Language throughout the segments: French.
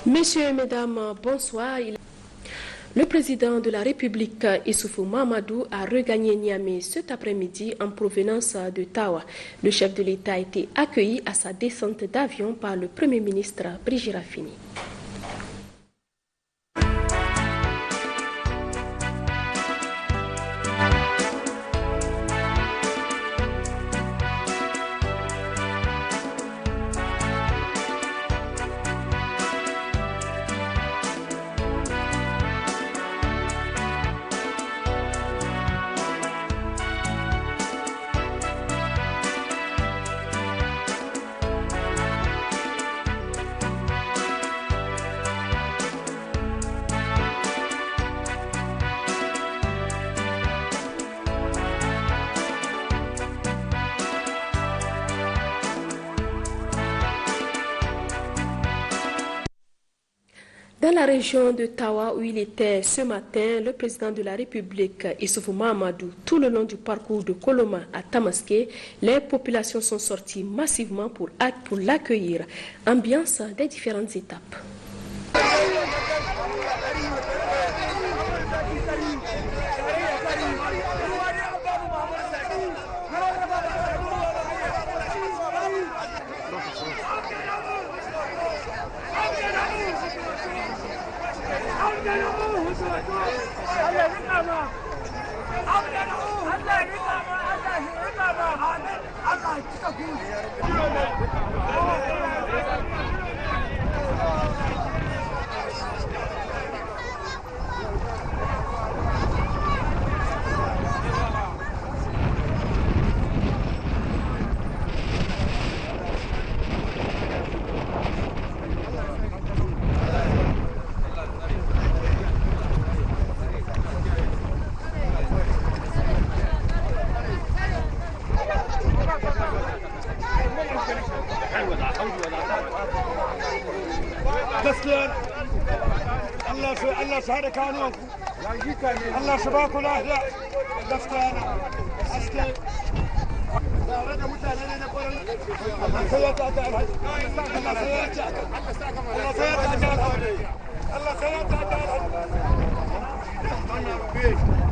Messieurs et mesdames, bonsoir. Le président de la République, Issoufou Mahamadou, a regagné Niamey cet après-midi en provenance de Tawa. Le chef de l'État a été accueilli à sa descente d'avion par le Premier ministre Brigitte Raffini. Dans la région de Tawa où il était ce matin, le président de la République, Issoufou Mahamadou, tout le long du parcours de Koloma à Tamaské, les populations sont sorties massivement pour l'accueillir. Ambiance des différentes étapes. الله شهادة كانوا الله شباك ولا لا دفتانا أسكت رد متعلنين نقول الله سيأتي الله سيأتي الله سيأتي الله سيأتي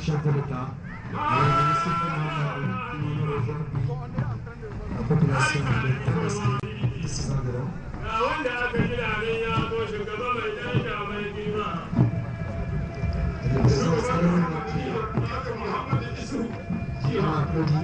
chef de l'État, le ministre Mamadou, qui honore aujourd'hui la population de Tabaski, de ses environs. Et le président Salomon qui a applaudi.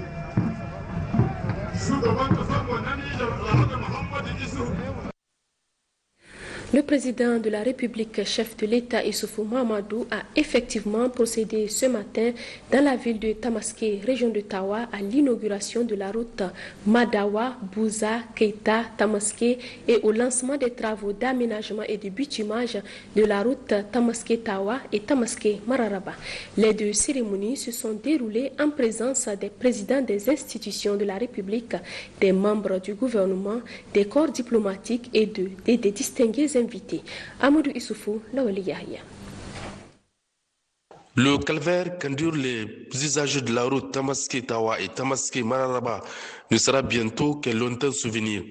Le président de la République, chef de l'État Issoufou Mahamadou, a effectivement procédé ce matin dans la ville de Tamaské, région de Tawa, à l'inauguration de la route Madawa, Bouza, Keita, Tamaské et au lancement des travaux d'aménagement et de bitumage de la route Tamaské-Tawa et Tamaské-Mararaba. Les deux cérémonies se sont déroulées en présence des présidents des institutions de la République, des membres du gouvernement, des corps diplomatiques et des distingués invités. Amadou Issoufou, Lawali Yahya. Le calvaire qu'endurent les usagers de la route Tamaské-Tawa et Tamaské-Mararaba ne sera bientôt qu'un lointain souvenir.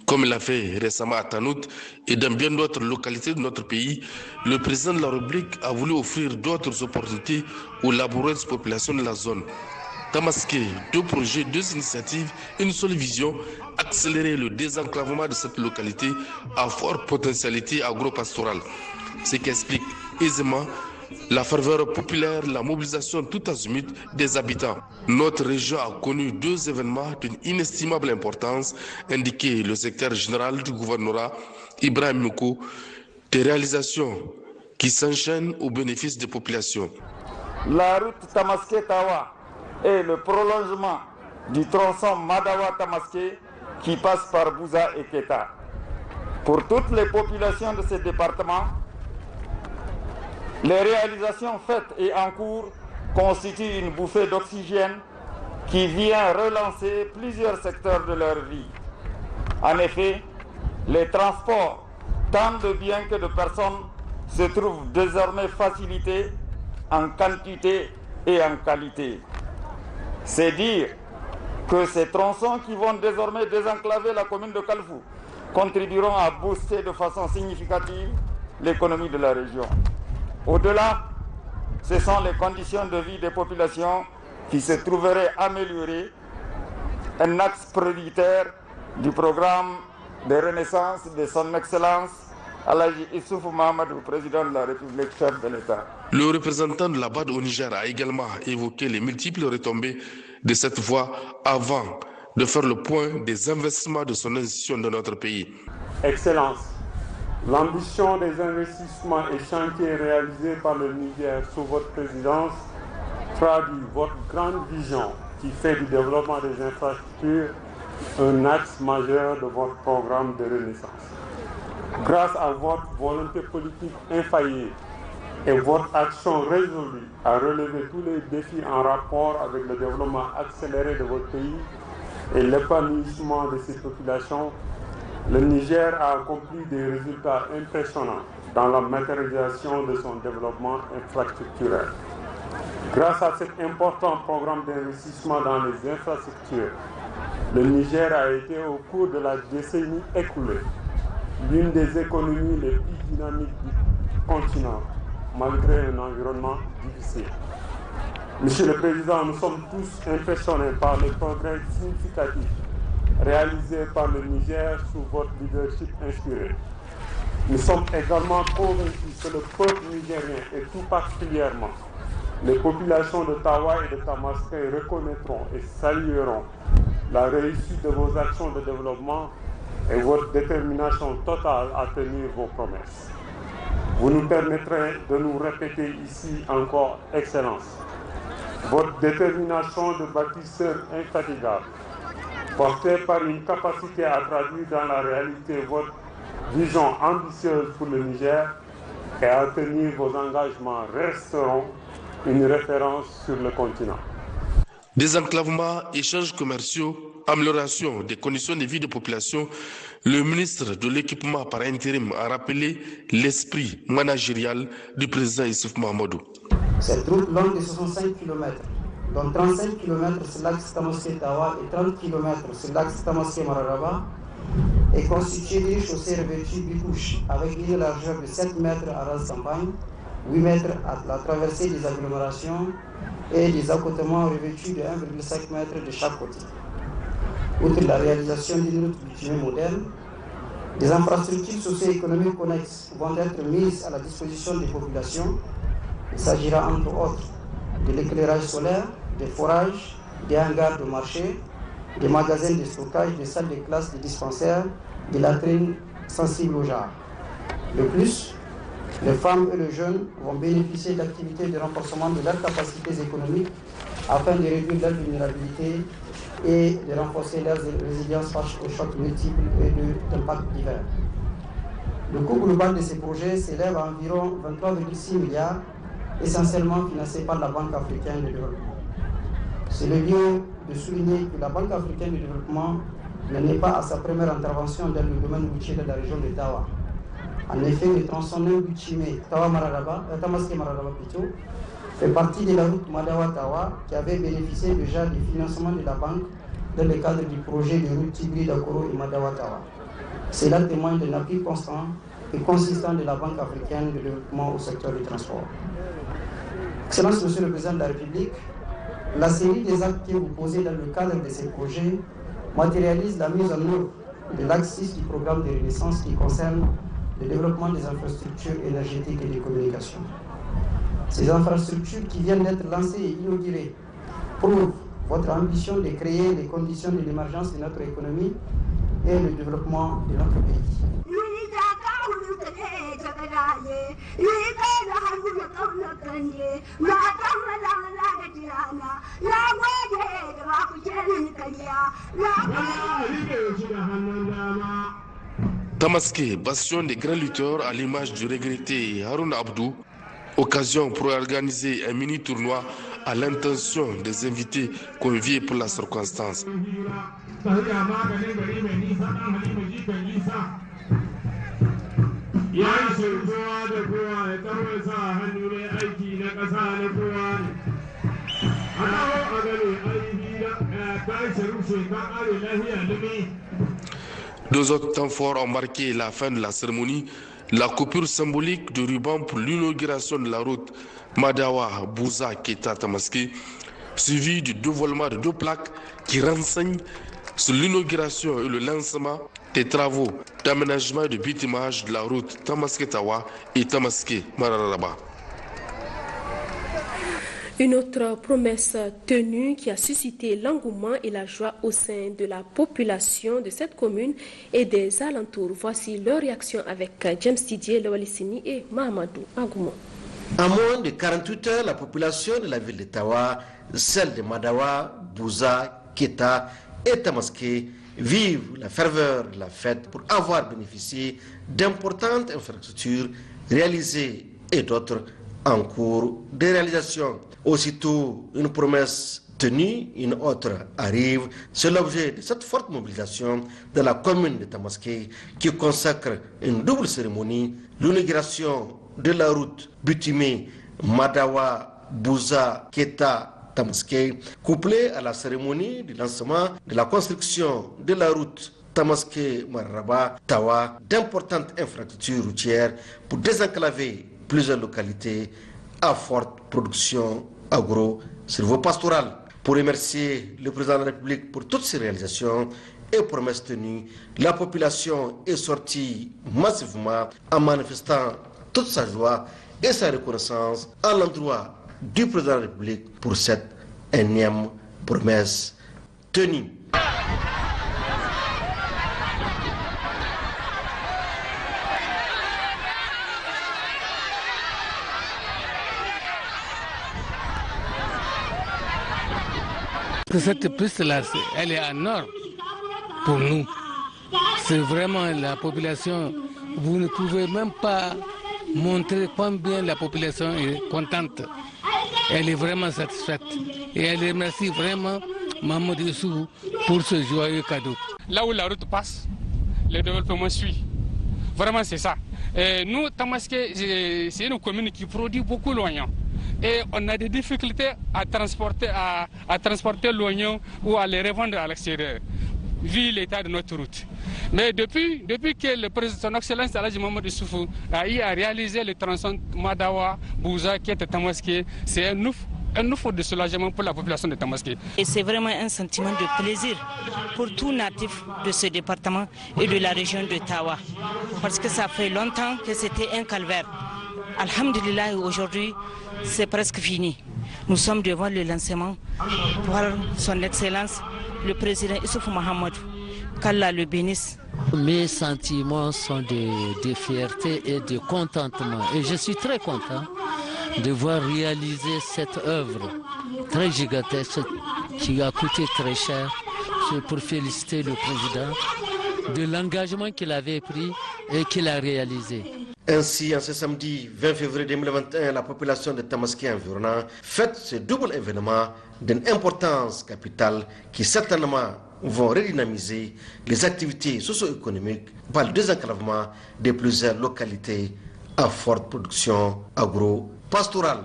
Comme il l'a fait récemment à Tanout et dans bien d'autres localités de notre pays, le président de la République a voulu offrir d'autres opportunités aux laborieuses populations de la zone. Tamaské, deux projets, deux initiatives, une seule vision, accélérer le désenclavement de cette localité à forte potentialité agro-pastorale. Ce qui explique aisément la ferveur populaire, la mobilisation tout azimut des habitants. Notre région a connu 2 événements d'une inestimable importance, indiqué le secrétaire général du gouvernorat, Ibrahim Moukou, des réalisations qui s'enchaînent au bénéfice des populations. La route Tamaské-Tawa est le prolongement du tronçon Madawa-Tamaské qui passe par Bouza et Keta. Pour toutes les populations de ces départements, les réalisations faites et en cours constituent une bouffée d'oxygène qui vient relancer plusieurs secteurs de leur vie. En effet, les transports, tant de biens que de personnes, se trouvent désormais facilités en quantité et en qualité. C'est dire que ces tronçons qui vont désormais désenclaver la commune de Kalfou contribueront à booster de façon significative l'économie de la région. Au-delà, ce sont les conditions de vie des populations qui se trouveraient améliorées, un axe prioritaire du programme de renaissance de son Excellence Alaji Issoufou Mahamadou, président de la République, chef de l'État. Le représentant de la BAD au Niger a également évoqué les multiples retombées de cette voie avant de faire le point des investissements de son institution dans notre pays. Excellence, l'ambition des investissements et chantiers réalisés par le Niger sous votre présidence traduit votre grande vision qui fait du développement des infrastructures un axe majeur de votre programme de renaissance. Grâce à votre volonté politique infaillible et votre action résolue à relever tous les défis en rapport avec le développement accéléré de votre pays et l'épanouissement de ses populations, le Niger a accompli des résultats impressionnants dans la matérialisation de son développement infrastructurel. Grâce à cet important programme d'investissement dans les infrastructures, le Niger a été au cours de la décennie écoulée l'une des économies les plus dynamiques du continent, malgré un environnement difficile. Monsieur le Président, nous sommes tous impressionnés par les progrès significatifs réalisés par le Niger sous votre leadership inspiré. Nous sommes également convaincus que le peuple nigérien et tout particulièrement les populations de Tawa et de Tamaské reconnaîtront et salueront la réussite de vos actions de développement et votre détermination totale à tenir vos promesses. Vous nous permettrez de nous répéter ici encore, Excellence, votre détermination de bâtisseur infatigable, portée par une capacité à traduire dans la réalité votre vision ambitieuse pour le Niger et à tenir vos engagements resteront une référence sur le continent. Désenclavement, échanges commerciaux, amélioration des conditions de vie des populations, le ministre de l'équipement par intérim a rappelé l'esprit managérial du président Issoufou Mahamadou. Cette route longue de 65 km, dont 35 km sur l'axe Tamaské-Tawa et 30 km sur l'axe Tamaské-Mararaba, est constituée d'une chaussée revêtue bicouche avec une largeur de 7 mètres à ras campagne, 8 mètres à la traversée des agglomérations et des accotements revêtus de 1,5 m de chaque côté. Outre la réalisation d'une route bitumée moderne, des infrastructures socio-économiques connexes vont être mises à la disposition des populations. Il s'agira entre autres de l'éclairage solaire, des forages, des hangars de marché, des magasins de stockage, des salles de classe, des dispensaires, des latrines sensibles au genre. De plus, les femmes et les jeunes vont bénéficier d'activités de renforcement de leurs capacités économiques afin de réduire leur vulnérabilité et de renforcer leur résilience face aux chocs multiples et d'impacts divers. Le coût global de ces projets s'élève à environ 23,6 milliards, essentiellement financés par la Banque africaine de développement. C'est le lieu de souligner que la Banque africaine de développement n'est pas à sa première intervention dans le domaine routier de la région de Tawa. En effet, le tronçon non-bitumé Tamaské-Mararaba fait partie de la route Madawa-Tawa qui avait bénéficié déjà du financement de la banque dans le cadre du projet de route hybride Akoro et Madawa-Tawa. Cela témoigne d'un appui constant et consistant de la Banque africaine de développement au secteur du transport. Excellence, Monsieur le Président de la République, la série des actes que vous posez dans le cadre de ces projets matérialise la mise en œuvre de l'axe 6 du programme de renaissance qui concerne le développement des infrastructures énergétiques et des communications. Ces infrastructures qui viennent d'être lancées et inaugurées prouvent votre ambition de créer les conditions de l'émergence de notre économie et le développement de notre pays. Tamaské, bastion des grands lutteurs à l'image du regretté Harouna Abdou, occasion pour organiser un mini-tournoi à l'intention des invités conviés pour la circonstance. Deux autres temps forts ont marqué la fin de la cérémonie, la coupure symbolique de ruban pour l'inauguration de la route Madawa-Bouza-Keta-Tamaské, suivi du dévoilement de deux plaques qui renseignent sur l'inauguration et le lancement des travaux d'aménagement et de bitumage de la route Tamaské-Tawa et Tamaské-Mararaba. Une autre promesse tenue qui a suscité l'engouement et la joie au sein de la population de cette commune et des alentours. Voici leur réaction avec James Didier, Lawalissini et Mahamadou Agoumou. En moins de 48 heures, la population de la ville de Tawa, celle de Madawa, Bouza, Keta et Tamaské vivent la ferveur de la fête pour avoir bénéficié d'importantes infrastructures réalisées et d'autres en cours de réalisation. Aussitôt une promesse tenue, une autre arrive. C'est l'objet de cette forte mobilisation de la commune de Tamaské qui consacre une double cérémonie, l'inauguration de la route bitumée Madawa, Bouza, Keta, Tamaské, couplée à la cérémonie du lancement de la construction de la route Tamaské-Mararaba, Tawa, d'importantes infrastructures routières pour désenclaver plusieurs localités à forte production agro-silvopastorale. Pour remercier le président de la République pour toutes ces réalisations et promesses tenues, la population est sortie massivement en manifestant toute sa joie et sa reconnaissance à l'endroit du président de la République pour cette énième promesse tenue. Cette piste-là, elle est en or pour nous. C'est vraiment la population. Vous ne pouvez même pas montrer combien la population est contente. Elle est vraiment satisfaite. Et elle remercie vraiment Mamadou Issou pour ce joyeux cadeau. Là où la route passe, le développement suit. Vraiment, c'est ça. Et nous, Tamaské, c'est une commune qui produit beaucoup l'oignon. Et on a des difficultés à transporter l'oignon ou à les revendre à l'extérieur, vu l'état de notre route. Mais depuis que le président, son Excellence Aladji Mamadou Issoufou a eu à réaliser le tronçon Madawa, Bouza, Keta, Tamaské, c'est un ouf de soulagement pour la population de Tamaské. Et c'est vraiment un sentiment de plaisir pour tout natif de ce département et de la région de Tawa. Parce que ça fait longtemps que c'était un calvaire. Alhamdulillah, aujourd'hui, c'est presque fini. Nous sommes devant le lancement par son Excellence, le président Issoufou Mahamadou. Qu'Allah le bénisse. Mes sentiments sont de fierté et de contentement. Et je suis très content de voir réaliser cette œuvre très gigantesque qui a coûté très cher. C'est pour féliciter le président de l'engagement qu'il avait pris et qu'il a réalisé. Ainsi, en ce samedi 20 février 2021, la population de Tamaské environnant fête ce double événement d'une importance capitale qui certainement vont redynamiser les activités socio-économiques par le désenclavement de plusieurs localités à forte production agro-pastorale.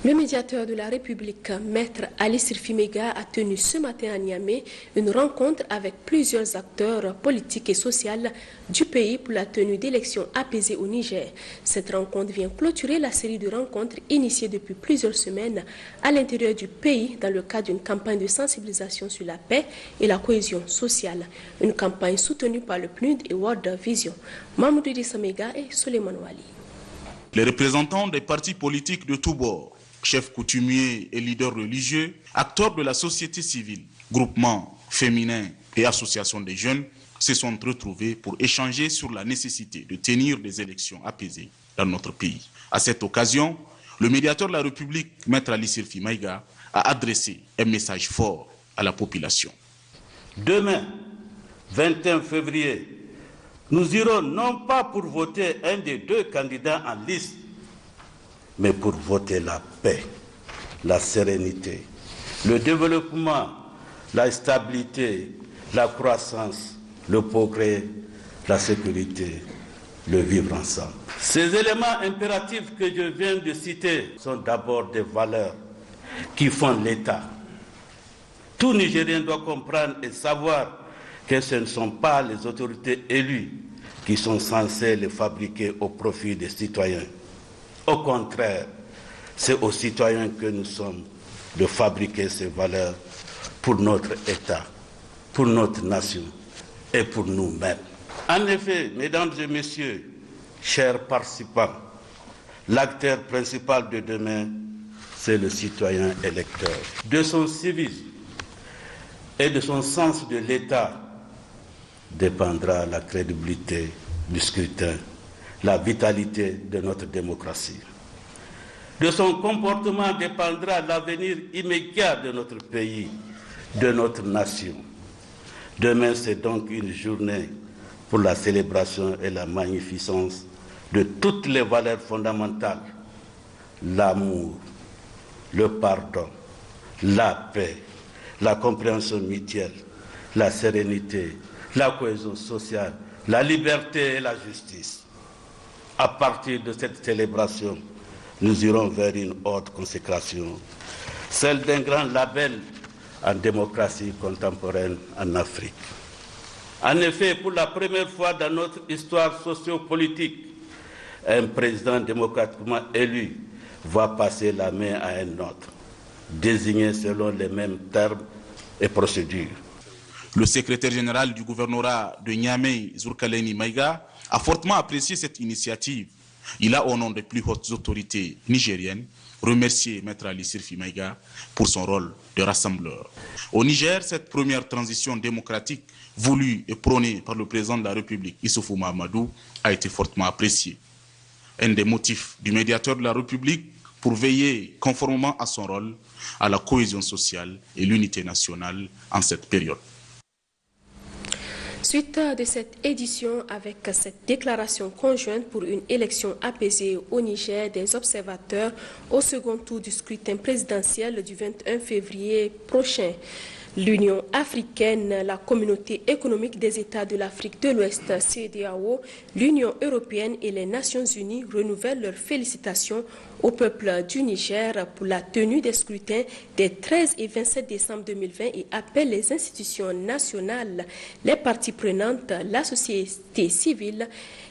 Le médiateur de la République, Maître Ali Sirfi Mega, a tenu ce matin à Niamey une rencontre avec plusieurs acteurs politiques et sociaux du pays pour la tenue d'élections apaisées au Niger. Cette rencontre vient clôturer la série de rencontres initiées depuis plusieurs semaines à l'intérieur du pays dans le cadre d'une campagne de sensibilisation sur la paix et la cohésion sociale. Une campagne soutenue par le PNUD et World Vision. Mamoudou Issa Mega et Suleiman Wali. Les représentants des partis politiques de tous bords, chefs coutumiers et leaders religieux, acteurs de la société civile, groupements féminins et associations des jeunes se sont retrouvés pour échanger sur la nécessité de tenir des élections apaisées dans notre pays. À cette occasion, le médiateur de la République, Maître Ali Sirfi Maïga, a adressé un message fort à la population. Demain, 21 février, nous irons non pas pour voter un des deux candidats en liste, mais pour voter la paix, la sérénité, le développement, la stabilité, la croissance, le progrès, la sécurité, le vivre ensemble. Ces éléments impératifs que je viens de citer sont d'abord des valeurs qui font l'État. Tout Nigérien doit comprendre et savoir que ce ne sont pas les autorités élues qui sont censées les fabriquer au profit des citoyens. Au contraire, c'est aux citoyens que nous sommes de fabriquer ces valeurs pour notre État, pour notre nation et pour nous-mêmes. En effet, mesdames et messieurs, chers participants, l'acteur principal de demain, c'est le citoyen électeur. De son civisme et de son sens de l'État dépendra la crédibilité du scrutin, la vitalité de notre démocratie. De son comportement dépendra l'avenir immédiat de notre pays, de notre nation. Demain, c'est donc une journée pour la célébration et la magnificence de toutes les valeurs fondamentales, l'amour, le pardon, la paix, la compréhension mutuelle, la sérénité, la cohésion sociale, la liberté et la justice. À partir de cette célébration, nous irons vers une haute consécration, celle d'un grand label en démocratie contemporaine en Afrique. En effet, pour la première fois dans notre histoire sociopolitique, un président démocratiquement élu va passer la main à un autre, désigné selon les mêmes termes et procédures. Le secrétaire général du gouvernorat de Niamey, Zurkaleni Maïga, a fortement apprécié cette initiative. Il a, au nom des plus hautes autorités nigériennes, remercié Maître Ali Sirfi Maïga pour son rôle de rassembleur. Au Niger, cette première transition démocratique voulue et prônée par le président de la République, Issoufou Mahamadou, a été fortement appréciée. Un des motifs du médiateur de la République pour veiller conformément à son rôle à la cohésion sociale et l'unité nationale en cette période. Suite de cette édition, avec cette déclaration conjointe pour une élection apaisée au Niger des observateurs au second tour du scrutin présidentiel du 21 février prochain. L'Union africaine, la Communauté économique des États de l'Afrique de l'Ouest, CEDEAO, l'Union européenne et les Nations unies renouvellent leurs félicitations au peuple du Niger pour la tenue des scrutins des 13 et 27 décembre 2020 et appellent les institutions nationales, les parties prenantes, la société civile,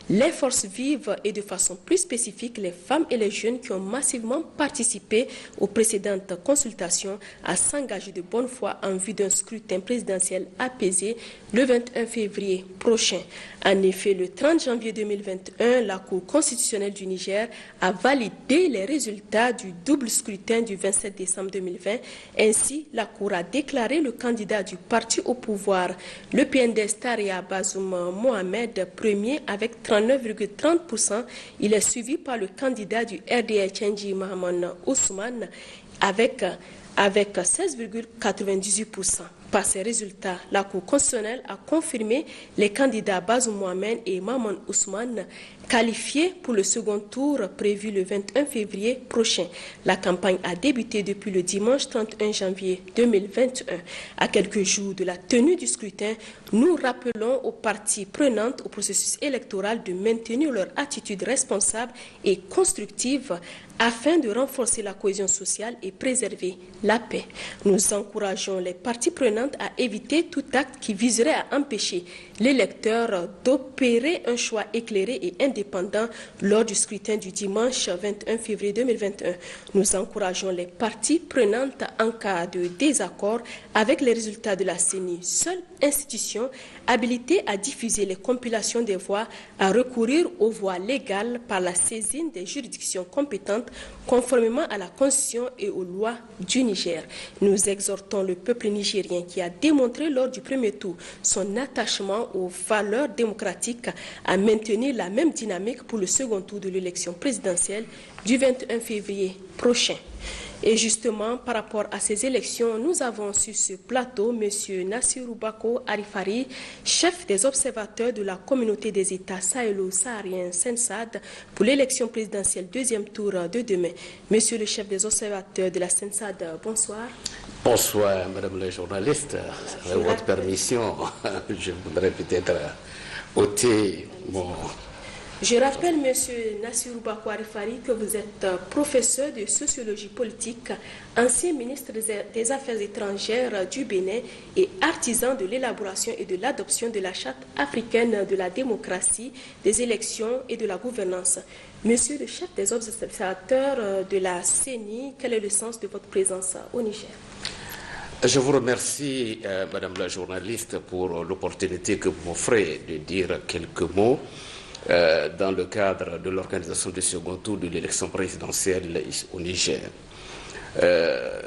les forces vives et de façon plus spécifique les femmes et les jeunes qui ont massivement participé aux précédentes consultations à s'engager de bonne foi en vue d'un scrutin présidentiel apaisé le 21 février prochain. En effet, le 30 janvier 2021, la Cour constitutionnelle du Niger a validé les résultats du double scrutin du 27 décembre 2020. Ainsi, la Cour a déclaré le candidat du parti au pouvoir, le PNDS Taria Bazoum Mohamed, premier avec 39,30%. Il est suivi par le candidat du RDR Tchengi Mahaman Ousmane avec 16,98%. Par ces résultats, la Cour constitutionnelle a confirmé les candidats Bazoum Mohamed et Mahaman Ousmane qualifiés pour le second tour prévu le 21 février prochain. La campagne a débuté depuis le dimanche 31 janvier 2021. À quelques jours de la tenue du scrutin, nous rappelons aux parties prenantes au processus électoral de maintenir leur attitude responsable et constructive afin de renforcer la cohésion sociale et préserver la paix. Nous encourageons les parties prenantes à éviter tout acte qui viserait à empêcher l'électeur d'opérer un choix éclairé et indépendant indépendant lors du scrutin du dimanche 21 février 2021. Nous encourageons les parties prenantes en cas de désaccord avec les résultats de la CENI, seule institution habilitée à diffuser les compilations des voix, à recourir aux voies légales par la saisine des juridictions compétentes conformément à la Constitution et aux lois du Niger. Nous exhortons le peuple nigérien qui a démontré lors du premier tour son attachement aux valeurs démocratiques à maintenir la même dynamique pour le second tour de l'élection présidentielle du 21 février prochain. Et justement, par rapport à ces élections, nous avons sur ce plateau M. Nassirou Bako Arifari, chef des observateurs de la communauté des États sahélo-sahariens SENSAD pour l'élection présidentielle deuxième tour de demain. Monsieur le chef des observateurs de la SENSAD, bonsoir. Bonsoir, madame la journaliste. Avec votre permission, je voudrais peut-être ôter mon... Je rappelle, M. Nassirou Bako Arifari, que vous êtes professeur de sociologie politique, ancien ministre des Affaires étrangères du Bénin et artisan de l'élaboration et de l'adoption de la Charte africaine de la démocratie, des élections et de la gouvernance. Monsieur le chef des observateurs de la CENI, quel est le sens de votre présence au Niger? Je vous remercie, madame la journaliste, pour l'opportunité que vous m'offrez de dire quelques mots dans le cadre de l'organisation du second tour de l'élection présidentielle au Niger.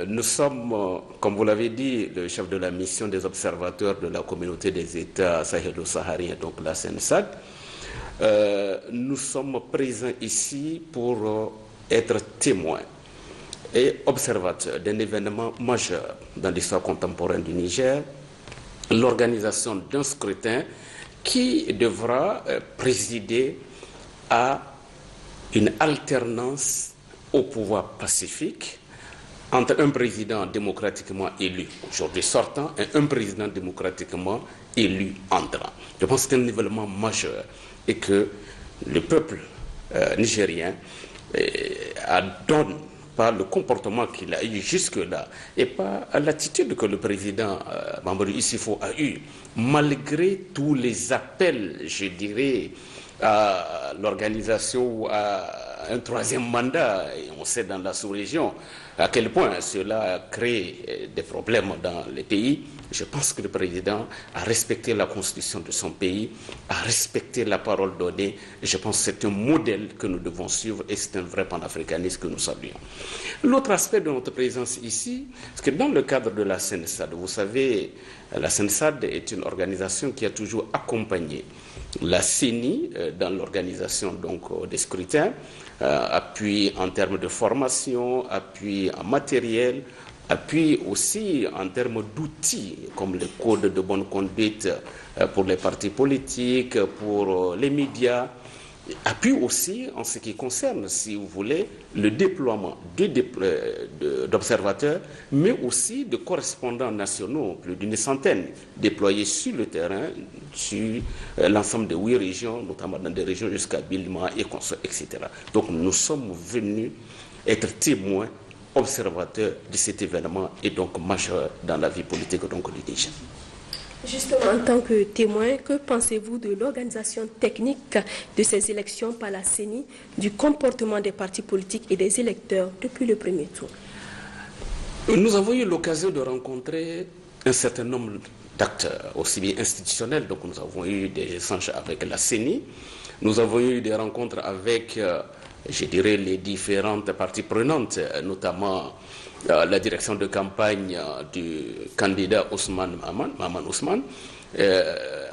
Nous sommes, comme vous l'avez dit, le chef de la mission des observateurs de la communauté des États sahélo-sahariens, donc la SENSAD. Nous sommes présents ici pour être témoins et observateurs d'un événement majeur dans l'histoire contemporaine du Niger, l'organisation d'un scrutin qui devra présider à une alternance au pouvoir pacifique entre un président démocratiquement élu, aujourd'hui sortant, et un président démocratiquement élu entrant. Je pense que c'est un événement majeur et que le peuple nigérien donne par le comportement qu'il a eu jusque-là et par l'attitude que le président Mamadou Issifo a eue, malgré tous les appels, je dirais, à l'organisation, à un troisième mandat. Et on sait dans la sous-région à quel point cela a créé des problèmes dans les pays. Je pense que le président a respecté la constitution de son pays, a respecté la parole donnée. Et je pense que c'est un modèle que nous devons suivre et c'est un vrai panafricanisme que nous saluons. L'autre aspect de notre présence ici, c'est que dans le cadre de la SENSAD, vous savez, la SENSAD est une organisation qui a toujours accompagné la CENI dans l'organisation donc des scrutins, appui en termes de formation, appui en matériel, appui aussi en termes d'outils comme le code de bonne conduite pour les partis politiques, pour les médias, appui aussi en ce qui concerne, si vous voulez, le déploiement d'observateurs, mais aussi de correspondants nationaux, plus d'une centaine, déployés sur le terrain, sur l'ensemble de 8 régions, notamment dans des régions jusqu'à Bilma et etc. Donc nous sommes venus être témoins, observateurs de cet événement et donc majeur dans la vie politique donc, du Niger. Justement, en tant que témoin, que pensez-vous de l'organisation technique de ces élections par la CENI, du comportement des partis politiques et des électeurs depuis le premier tour? Nous avons eu l'occasion de rencontrer un certain nombre d'acteurs, aussi bien institutionnels. Donc nous avons eu des échanges avec la CENI, nous avons eu des rencontres avec, je dirais, les différentes parties prenantes, notamment la direction de campagne du candidat Maman Ousmane.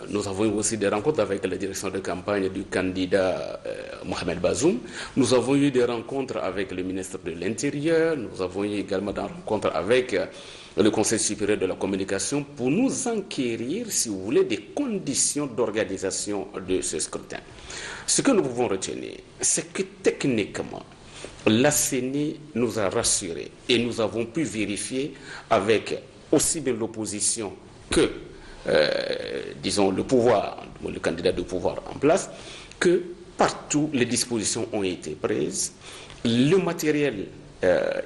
Nous avons eu aussi des rencontres avec la direction de campagne du candidat Mohamed Bazoum. Nous avons eu des rencontres avec le ministre de l'Intérieur. Nous avons eu également des rencontres avec le Conseil supérieur de la communication pour nous enquérir, si vous voulez, des conditions d'organisation de ce scrutin. Ce que nous pouvons retenir, c'est que techniquement, la CENI nous a rassurés et nous avons pu vérifier avec aussi bien l'opposition que, disons, le pouvoir, le candidat de pouvoir en place, que partout les dispositions ont été prises, le matériel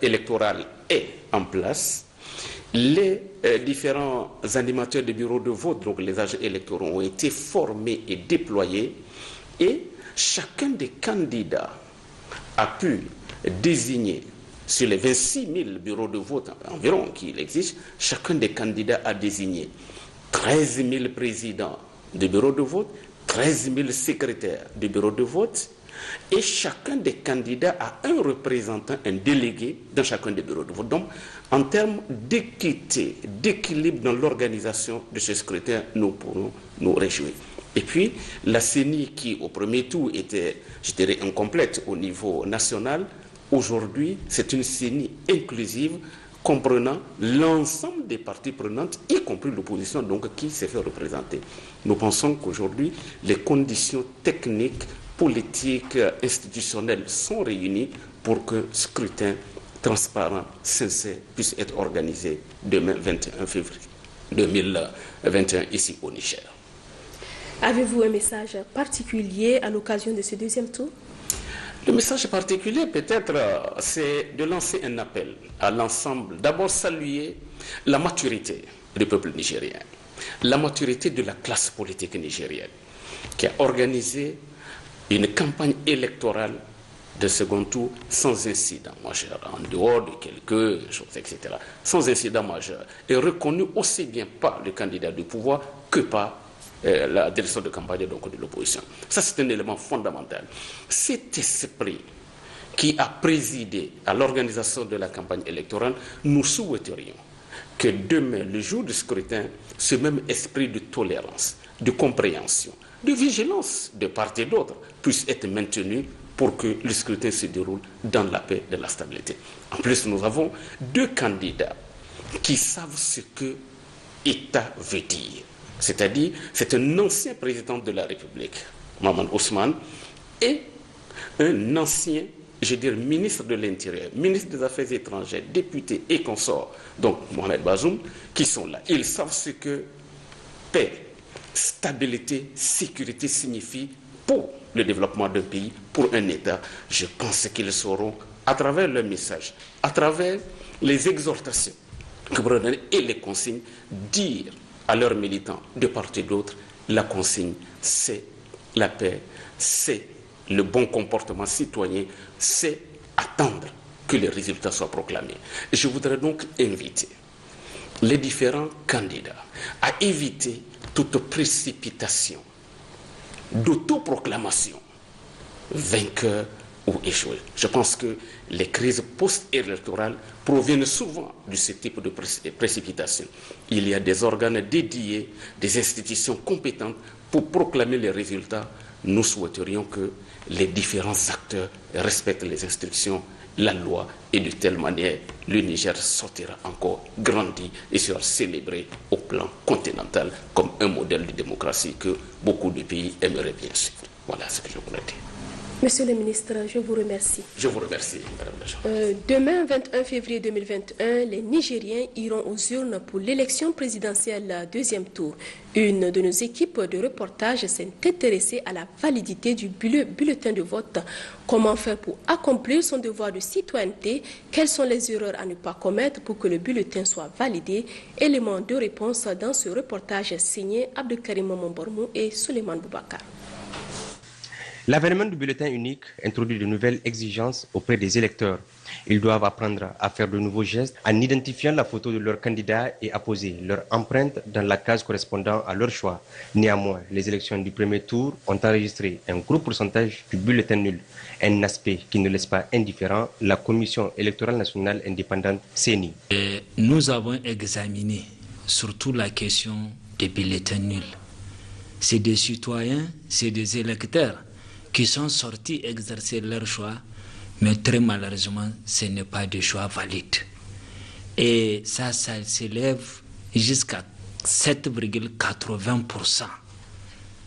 électoral est en place, les différents animateurs de bureaux de vote, donc les agents électoraux, ont été formés et déployés et chacun des candidats a pu désigner, sur les 26 000 bureaux de vote environ qu'il existe, chacun des candidats a désigné 13 000 présidents de bureaux de vote, 13 000 secrétaires de bureaux de vote, et chacun des candidats a un représentant, un délégué dans chacun des bureaux de vote. Donc, en termes d'équité, d'équilibre dans l'organisation de ce scrutin, nous pourrons nous réjouir. Et puis, la CENI qui, au premier tour, était, je dirais, incomplète au niveau national, aujourd'hui, c'est une CENI inclusive, comprenant l'ensemble des parties prenantes, y compris l'opposition, donc qui s'est fait représenter. Nous pensons qu'aujourd'hui, les conditions techniques, politiques, institutionnelles sont réunies pour que le scrutin transparent, sincère, puisse être organisé demain 21 février 2021 ici au Niger. Avez-vous un message particulier à l'occasion de ce deuxième tour? Le message particulier, peut-être, c'est de lancer un appel à l'ensemble. D'abord, saluer la maturité du peuple nigérien, la maturité de la classe politique nigérienne, qui a organisé une campagne électorale de second tour sans incident majeur, en dehors de quelques choses, etc., sans incident majeur, et reconnu aussi bien par le candidat du pouvoir que par la direction de campagne donc, de l'opposition. Ça, c'est un élément fondamental. Cet esprit qui a présidé à l'organisation de la campagne électorale, nous souhaiterions que demain, le jour du scrutin, ce même esprit de tolérance, de compréhension, de vigilance de part et d'autre puisse être maintenu pour que le scrutin se déroule dans la paix et la stabilité. En plus, nous avons deux candidats qui savent ce que État veut dire. C'est-à-dire, c'est un ancien président de la République, Maman Ousmane, et un ancien, je dirais, ministre de l'Intérieur, ministre des Affaires étrangères, député et consort, donc Mohamed Bazoum, qui sont là. Ils savent ce que paix, stabilité, sécurité signifie pour le développement d'un pays, pour un État. Je pense qu'ils sauront, à travers leur message, à travers les exhortations que vous donnez et les consignes, dire à leurs militants de part et d'autre, la consigne, c'est la paix, c'est le bon comportement citoyen, c'est attendre que les résultats soient proclamés. Je voudrais donc inviter les différents candidats à éviter toute précipitation, d'autoproclamation, vainqueur ou échoué. Je pense que les crises post-électorales proviennent souvent de ce type de précipitation. Il y a des organes dédiés, des institutions compétentes pour proclamer les résultats. Nous souhaiterions que les différents acteurs respectent les instructions, la loi, et de telle manière, le Niger sortira encore grandi et sera célébré au plan continental comme un modèle de démocratie que beaucoup de pays aimeraient bien suivre. Voilà ce que je voulais dire. Monsieur le ministre, je vous remercie. Je vous remercie, Madame la journaliste. Demain, 21 février 2021, les Nigériens iront aux urnes pour l'élection présidentielle deuxième tour. Une de nos équipes de reportage s'est intéressée à la validité du bulletin de vote. Comment faire pour accomplir son devoir de citoyenneté? Quelles sont les erreurs à ne pas commettre pour que le bulletin soit validé? Éléments de réponse dans ce reportage signé Abdelkarim Mombormou et Suleiman Boubacar. L'avènement du bulletin unique introduit de nouvelles exigences auprès des électeurs. Ils doivent apprendre à faire de nouveaux gestes en identifiant la photo de leur candidat et apposer leur empreinte dans la case correspondant à leur choix. Néanmoins, les élections du premier tour ont enregistré un gros pourcentage du bulletin nul, un aspect qui ne laisse pas indifférent la Commission électorale nationale indépendante CENI. Nous avons examiné surtout la question des bulletins nuls. C'est des citoyens, c'est des électeurs qui sont sortis exercer leur choix, mais très malheureusement, ce n'est pas de choix valide. Et ça s'élève jusqu'à 7,80%.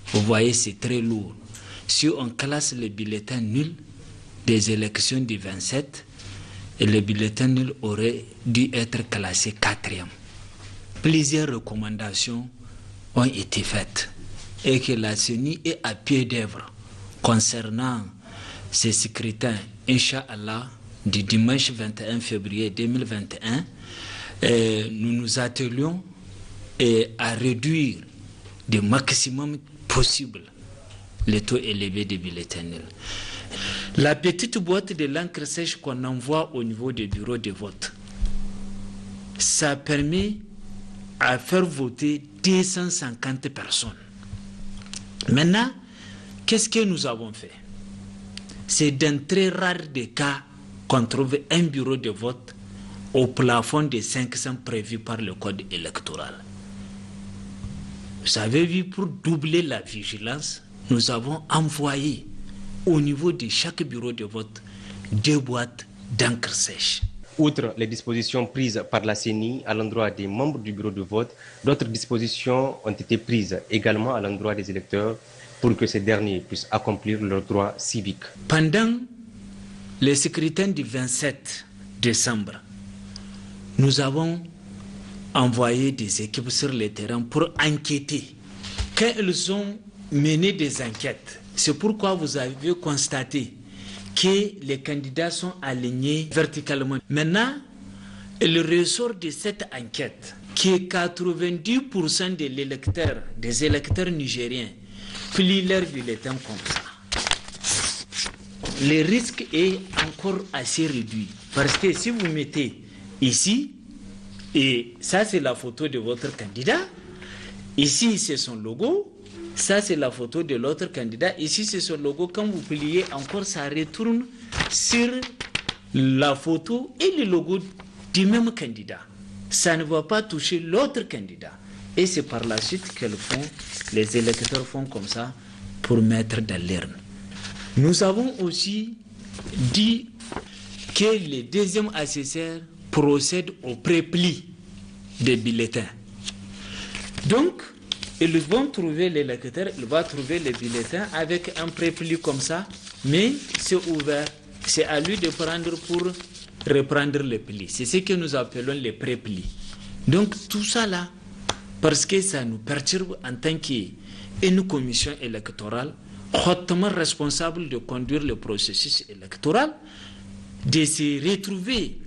Vous voyez, c'est très lourd. Si on classe les bulletins nuls des élections du 27, et les bulletins nuls auraient dû être classés 4e. Plusieurs recommandations ont été faites et que la CENI est à pied d'œuvre concernant ces scrutins, Inch'Allah, du dimanche 21 février 2021. Nous nous attelions à réduire le maximum possible les taux élevés des bulletins nuls. La petite boîte de l'encre sèche qu'on envoie au niveau des bureaux de vote, ça permet à faire voter 250 personnes. Maintenant, qu'est-ce que nous avons fait? C'est dans très rares des cas qu'on trouve un bureau de vote au plafond des 500 prévus par le code électoral. Vous avez vu, pour doubler la vigilance, nous avons envoyé au niveau de chaque bureau de vote 2 boîtes d'encre sèche. Outre les dispositions prises par la CENI à l'endroit des membres du bureau de vote, d'autres dispositions ont été prises également à l'endroit des électeurs pour que ces derniers puissent accomplir leurs droits civiques. Pendant les scrutins du 27 décembre, nous avons envoyé des équipes sur le terrain pour enquêter. Quand ils ont mené des enquêtes, c'est pourquoi vous avez constaté que les candidats sont alignés verticalement. Maintenant, il ressort de cette enquête que 90% des électeurs nigériens plient leur bulletin comme ça. Le risque est encore assez réduit. Parce que si vous mettez ici, et ça c'est la photo de votre candidat, ici c'est son logo, ça c'est la photo de l'autre candidat, ici c'est son logo, quand vous pliez encore, ça retourne sur la photo et le logo du même candidat. Ça ne va pas toucher l'autre candidat. Et c'est par la suite que les électeurs font comme ça pour mettre dans l'urne. Nous avons aussi dit que les deuxièmes assesseurs procèdent au prépli des bulletins. Donc, ils vont trouver l'électeur, il va trouver les bulletins avec un prépli comme ça, mais c'est ouvert. C'est à lui de prendre pour reprendre les plis. C'est ce que nous appelons les préplis. Donc, tout ça là, parce que ça nous perturbe en tant qu'une commission électorale hautement responsable de conduire le processus électoral, de se retrouver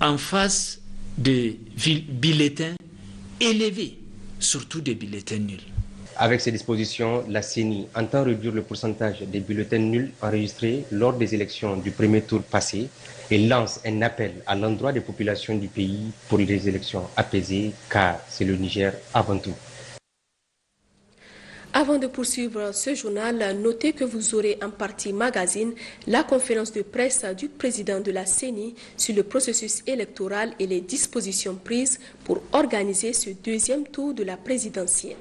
en face de bulletins élevés, surtout des bulletins nuls. Avec ces dispositions, la CENI entend réduire le pourcentage des bulletins nuls enregistrés lors des élections du premier tour passé et lance un appel à l'endroit des populations du pays pour des élections apaisées, car c'est le Niger avant tout. Avant de poursuivre ce journal, notez que vous aurez en partie magazine la conférence de presse du président de la CENI sur le processus électoral et les dispositions prises pour organiser ce deuxième tour de la présidentielle.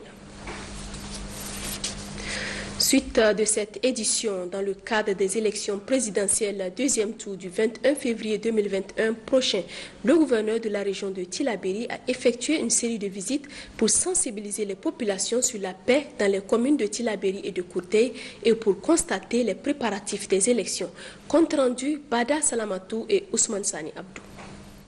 Suite de cette édition, dans le cadre des élections présidentielles deuxième tour du 21 février 2021 prochain, le gouverneur de la région de Tillabéri a effectué une série de visites pour sensibiliser les populations sur la paix dans les communes de Tillabéri et de Koutei et pour constater les préparatifs des élections. Compte rendu, Bada Salamatou et Ousmane Sani Abdou.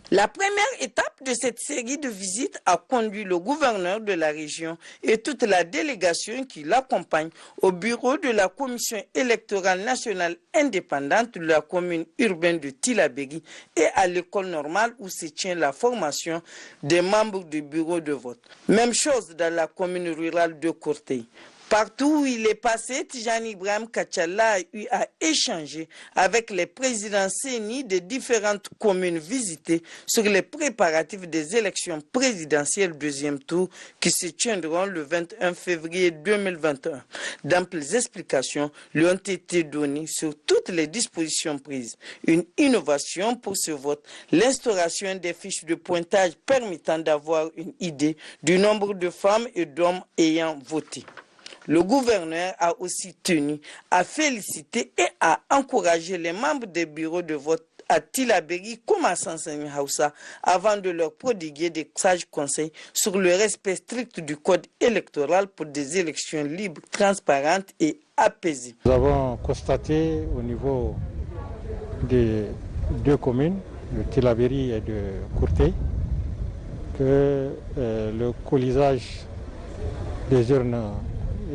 La première étape de cette série de visites a conduit le gouverneur de la région et toute la délégation qui l'accompagne au bureau de la commission électorale nationale indépendante de la commune urbaine de Tillabéri et à l'école normale où se tient la formation des membres du bureau de vote. Même chose dans la commune rurale de Koutei. Partout où il est passé, Tijani Ibrahim Kachala a eu à échanger avec les présidents CENI des différentes communes visitées sur les préparatifs des élections présidentielles deuxième tour qui se tiendront le 21 février 2021. D'amples explications lui ont été données sur toutes les dispositions prises. Une innovation pour ce vote, l'instauration des fiches de pointage permettant d'avoir une idée du nombre de femmes et d'hommes ayant voté. Le gouverneur a aussi tenu à féliciter et à encourager les membres des bureaux de vote à Tillabéri comme à Sansani Hausa avant de leur prodiguer des sages conseils sur le respect strict du code électoral pour des élections libres, transparentes et apaisées. Nous avons constaté au niveau des deux communes, de Tillabéri et de Koutei, que le colisage des urnes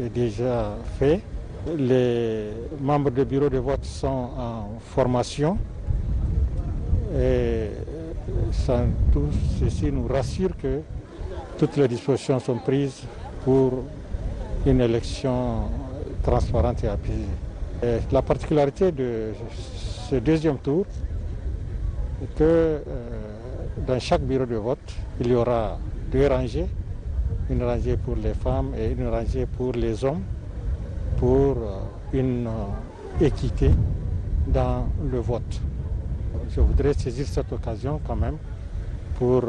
est déjà fait. Les membres du bureau de vote sont en formation et tout ceci nous rassure que toutes les dispositions sont prises pour une élection transparente et apaisée. Et la particularité de ce deuxième tour est que dans chaque bureau de vote, il y aura 2 rangées, une rangée pour les femmes et une rangée pour les hommes, pour une équité dans le vote. Je voudrais saisir cette occasion quand même pour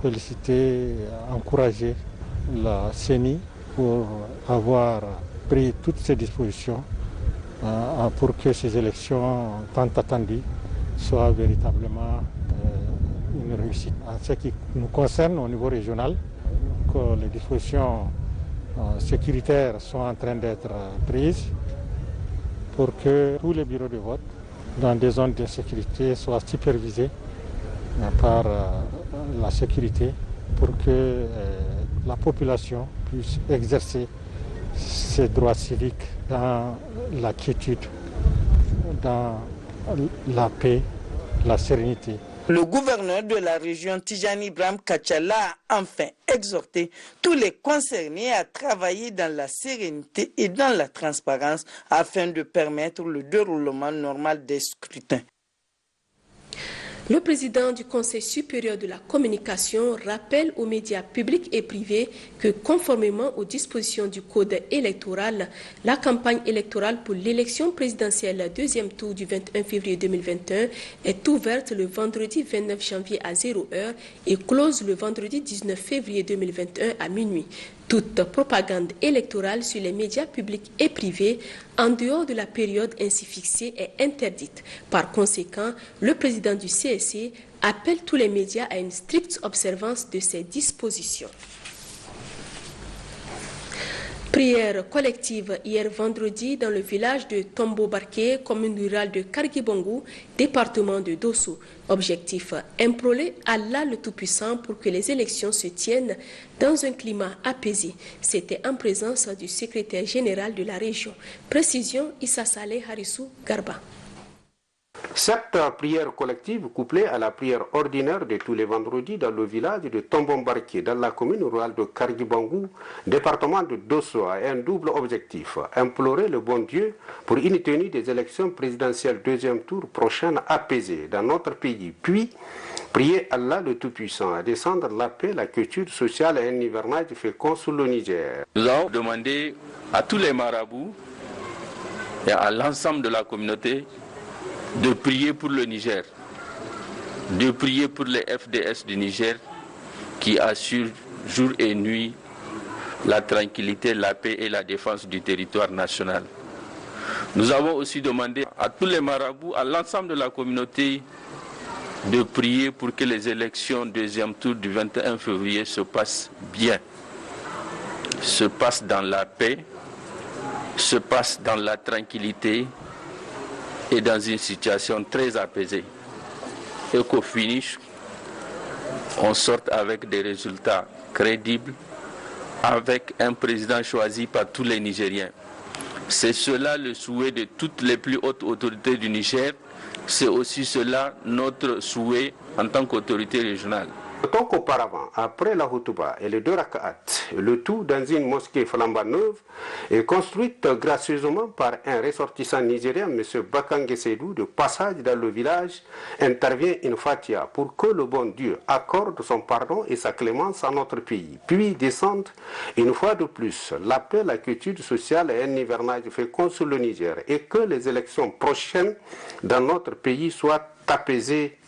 féliciter, encourager la CENI pour avoir pris toutes ces dispositions pour que ces élections tant attendues soient véritablement une réussite. En ce qui nous concerne au niveau régional, que les dispositions sécuritaires sont en train d'être prises pour que tous les bureaux de vote dans des zones d'insécurité soient supervisés par la sécurité pour que la population puisse exercer ses droits civiques dans la quiétude, dans la paix, la sérénité. Le gouverneur de la région Tijani Ibrahim Kachala a enfin exhorté tous les concernés à travailler dans la sérénité et dans la transparence afin de permettre le déroulement normal des scrutins. Le président du Conseil supérieur de la communication rappelle aux médias publics et privés que conformément aux dispositions du code électoral, la campagne électorale pour l'élection présidentielle deuxième tour du 21 février 2021 est ouverte le vendredi 29 janvier à 0h et close le vendredi 19 février 2021 à minuit. Toute propagande électorale sur les médias publics et privés en dehors de la période ainsi fixée est interdite. Par conséquent, le président du CSE appelle tous les médias à une stricte observance de ces dispositions. Prière collective hier vendredi dans le village de Tombo-Barké, commune rurale de Kargibongo, département de Dosso. Objectif, implorer Allah le Tout-Puissant pour que les élections se tiennent dans un climat apaisé. C'était en présence du secrétaire général de la région. Précision, Issa Saleh Harissou Garba. Cette prière collective, couplée à la prière ordinaire de tous les vendredis dans le village de Tombombarké, dans la commune rurale de Kargibangou, département de Dosso, a un double objectif: implorer le bon Dieu pour une tenue des élections présidentielles deuxième tour prochaine apaisée dans notre pays, puis prier Allah le Tout-Puissant à descendre la paix, la culture sociale et un hivernage fécond sur le Niger. Nous avons demandé à tous les marabouts et à l'ensemble de la communauté de prier pour le Niger, de prier pour les FDS du Niger qui assurent jour et nuit la tranquillité, la paix et la défense du territoire national. Nous avons aussi demandé à tous les marabouts, à l'ensemble de la communauté, de prier pour que les élections deuxième tour du 21 février se passent bien, se passent dans la paix, se passent dans la tranquillité et dans une situation très apaisée. Et qu'au finish, on sorte avec des résultats crédibles, avec un président choisi par tous les Nigériens. C'est cela le souhait de toutes les plus hautes autorités du Niger. C'est aussi cela notre souhait en tant qu'autorité régionale. Tant qu'auparavant, après la Houtouba et les 2 rak'at, le tout dans une mosquée flambant neuve est construite gracieusement par un ressortissant nigérien, M. Bakange Seydou, de passage dans le village, intervient une fatia pour que le bon Dieu accorde son pardon et sa clémence à notre pays, puis descende une fois de plus la paix, la quiétude sociale et un hivernage fécond sur le Niger, et que les élections prochaines dans notre pays soient apaisées.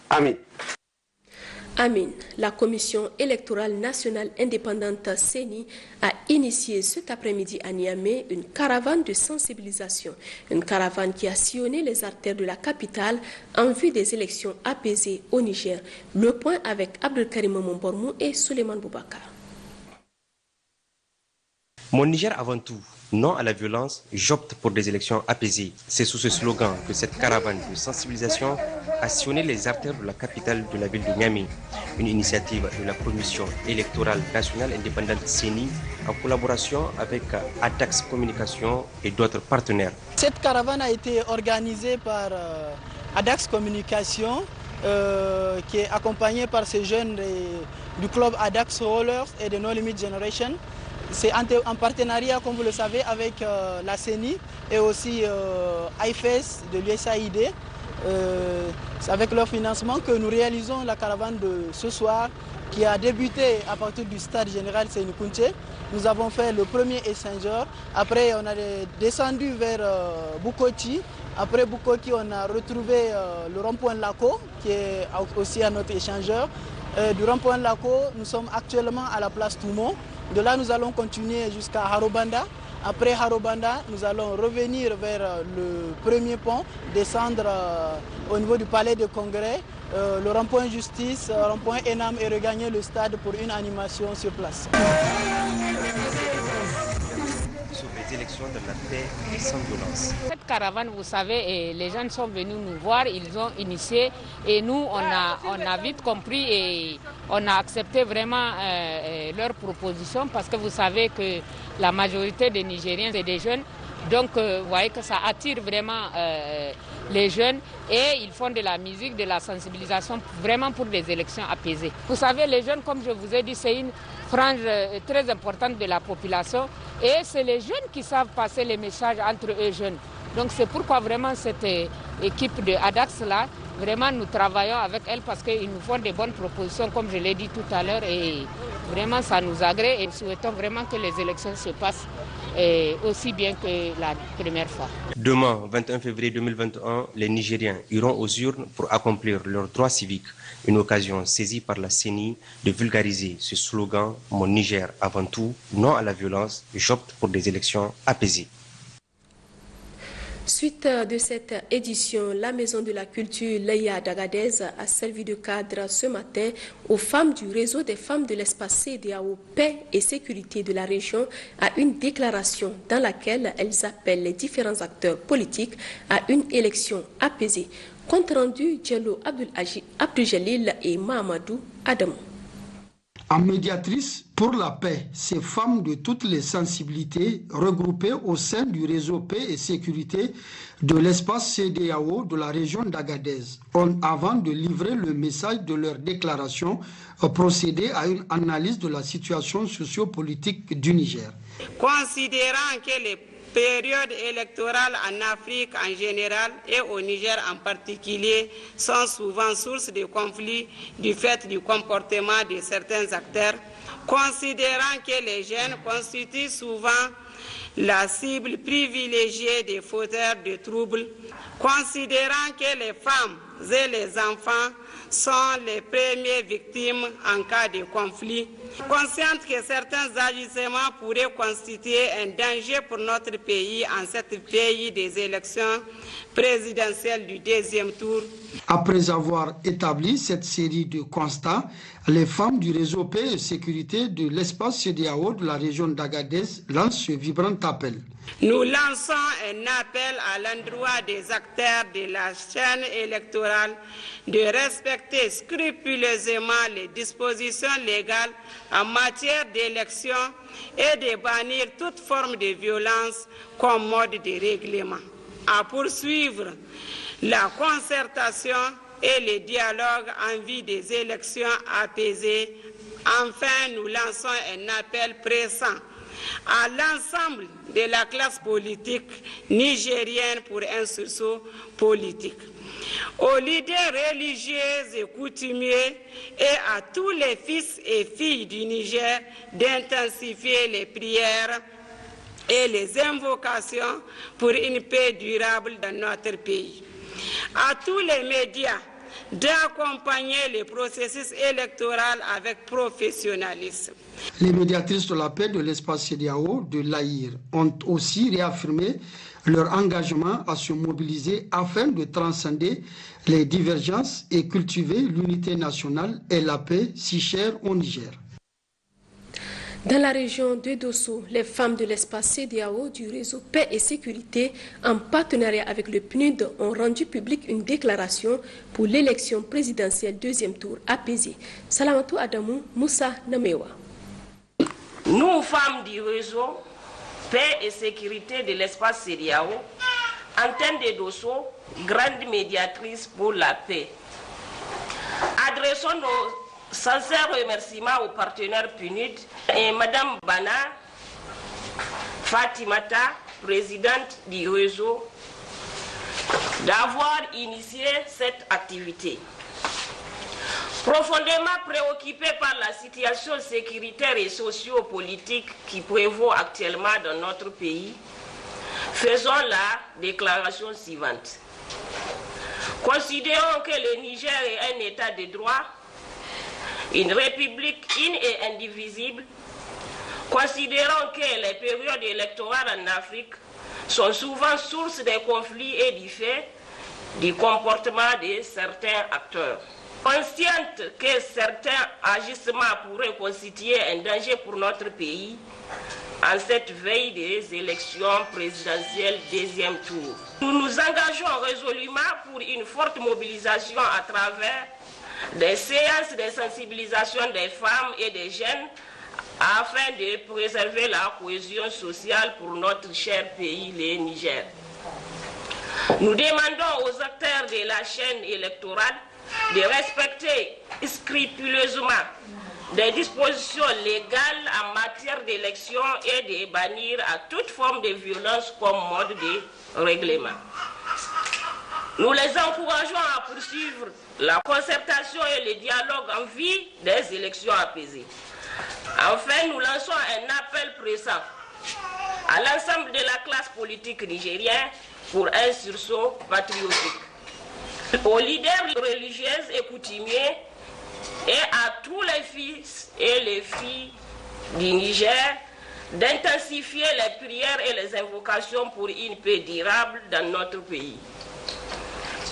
Amin. Amin. La Commission électorale nationale indépendante CENI a initié cet après-midi à Niamey une caravane de sensibilisation. Une caravane qui a sillonné les artères de la capitale en vue des élections apaisées au Niger. Le point avec Abdelkarim Mombormou et Suleiman Boubacar. Mon Niger avant tout, non à la violence, j'opte pour des élections apaisées. C'est sous ce slogan que cette caravane de sensibilisation a sillonné les artères de la capitale de la ville de Niamey. Une initiative de la Commission électorale nationale indépendante CENI en collaboration avec ADAX Communication et d'autres partenaires. Cette caravane a été organisée par ADAX Communication qui est accompagnée par ces jeunes du club ADAX Rollers et de No Limit Generation. c'est en partenariat, comme vous le savez, avec la CENI et aussi IFES de l'USAID. C'est avec leur financement que nous réalisons la caravane de ce soir qui a débuté à partir du stade général Sénikounché. Nous avons fait le premier échangeur. Après, on a descendu vers Bukoti. Après Bukoti, on a retrouvé le rond-point Laco, qui est aussi à notre échangeur. Du rond-point Laco, nous sommes actuellement à la place Toumont. De là, nous allons continuer jusqu'à Harobanda. Après Harobanda, nous allons revenir vers le premier pont, descendre au niveau du palais de congrès, le rond-point Justice, rond-point Enam et regagner le stade pour une animation sur place. Sur les élections de la paix et sans violence. Cette caravane, vous savez, les gens sont venus nous voir, ils ont initié et nous, on a vite compris et on a accepté vraiment leurs propositions parce que vous savez que la majorité des Nigériens, c'est des jeunes. Donc, vous voyez que ça attire vraiment les jeunes et ils font de la musique, de la sensibilisation vraiment pour des élections apaisées. Vous savez, les jeunes, comme je vous ai dit, c'est une frange très importante de la population et c'est les jeunes qui savent passer les messages entre eux jeunes. Donc, c'est pourquoi vraiment cette équipe de ADAX-là, vraiment nous travaillons avec elle parce qu'ils nous font des bonnes propositions, comme je l'ai dit tout à l'heure, et vraiment ça nous agrée et nous souhaitons vraiment que les élections se passent aussi bien que la première fois. Demain, 21 février 2021, les Nigériens iront aux urnes pour accomplir leurs droits civiques. Une occasion saisie par la CENI de vulgariser ce slogan « Mon Niger avant tout, non à la violence, j'opte pour des élections apaisées ». Suite de cette édition, la Maison de la Culture Leïa d'Agadez a servi de cadre ce matin aux femmes du réseau des femmes de l'espace CEDEAO Paix et Sécurité de la région à une déclaration dans laquelle elles appellent les différents acteurs politiques à une élection apaisée. Compte rendu Diallo Abdou-Jalil et Mahamadou Adamou. En médiatrice pour la paix, ces femmes de toutes les sensibilités regroupées au sein du réseau paix et sécurité de l'espace CEDEAO de la région d'Agadez ont, avant de livrer le message de leur déclaration, procédé à une analyse de la situation sociopolitique du Niger. Considérant que les périodes électorales en Afrique en général et au Niger en particulier sont souvent source de conflits du fait du comportement de certains acteurs, considérant que les jeunes constituent souvent la cible privilégiée des fauteurs de troubles, considérant que les femmes et les enfants sont les premières victimes en cas de conflit, consciente que certains agissements pourraient constituer un danger pour notre pays en cette veille des élections présidentielles du deuxième tour. Après avoir établi cette série de constats, les femmes du réseau paix et sécurité de l'espace CEDEAO de la région d'Agadez lancent ce vibrant appel. Nous lançons un appel à l'endroit des acteurs de la chaîne électorale de respecter scrupuleusement les dispositions légales en matière d'élection et de bannir toute forme de violence comme mode de règlement. À poursuivre la concertation et le dialogue en vue des élections apaisées. Enfin, nous lançons un appel pressant à l'ensemble de la classe politique nigérienne pour un sursaut politique, aux leaders religieux et coutumiers et à tous les fils et filles du Niger d'intensifier les prières et les invocations pour une paix durable dans notre pays. À tous les médias d'accompagner le processus électoral avec professionnalisme. Les médiatrices de la paix de l'espace CEDEAO de l'Aïr ont aussi réaffirmé leur engagement à se mobiliser afin de transcender les divergences et cultiver l'unité nationale et la paix si chère au Niger. Dans la région de Dosso, les femmes de l'espace CEDEAO du réseau Paix et Sécurité, en partenariat avec le PNUD, ont rendu publique une déclaration pour l'élection présidentielle deuxième tour apaisée. Salamatou Adamou, Moussa Namewa. Nous, femmes du réseau Paix et Sécurité de l'espace CEDEAO, Antenne de Dosso, grande médiatrice pour la paix, adressons nos sincères remerciements aux partenaires PNUD et Madame Bana Fatimata, présidente du réseau, d'avoir initié cette activité. Profondément préoccupé par la situation sécuritaire et socio-politique qui prévaut actuellement dans notre pays, faisons la déclaration suivante. Considérons que le Niger est un État de droit, une république une et indivisible. Considérons que les périodes électorales en Afrique sont souvent source de conflits et du fait du comportement de certains acteurs. Consciente que certains agissements pourraient constituer un danger pour notre pays en cette veille des élections présidentielles deuxième tour, nous nous engageons résolument pour une forte mobilisation à travers des séances de sensibilisation des femmes et des jeunes afin de préserver la cohésion sociale pour notre cher pays, le Niger. Nous demandons aux acteurs de la chaîne électorale de respecter scrupuleusement des dispositions légales en matière d'élection et de bannir à toute forme de violence comme mode de règlement. Nous les encourageons à poursuivre la concertation et le dialogue en vue des élections apaisées. Enfin, nous lançons un appel pressant à l'ensemble de la classe politique nigérienne pour un sursaut patriotique, aux leaders religieuses et coutumiers et à tous les fils et les filles du Niger d'intensifier les prières et les invocations pour une paix durable dans notre pays.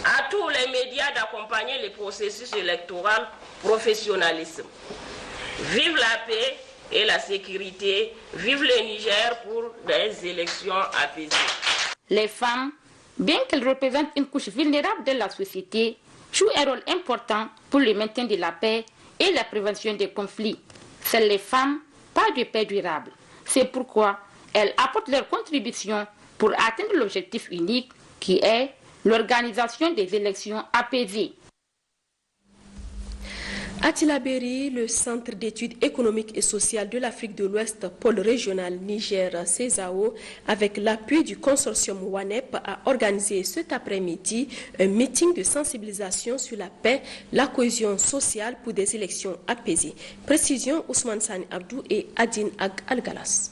À tous les médias d'accompagner le processus électoral professionnalisme. Vive la paix et la sécurité, vive le Niger pour des élections apaisées. Les femmes, bien qu'elles représentent une couche vulnérable de la société, jouent un rôle important pour le maintien de la paix et la prévention des conflits. Seules les femmes, pas de paix durable. C'est pourquoi elles apportent leur contribution pour atteindre l'objectif unique qui est l'organisation des élections apaisées. À Tillabéri, le Centre d'études économiques et sociales de l'Afrique de l'Ouest, pôle régional Niger-CESAO, avec l'appui du consortium WANEP, a organisé cet après-midi un meeting de sensibilisation sur la paix, la cohésion sociale pour des élections apaisées. Précision Ousmane Sani Abdou et Adine Al-Galas.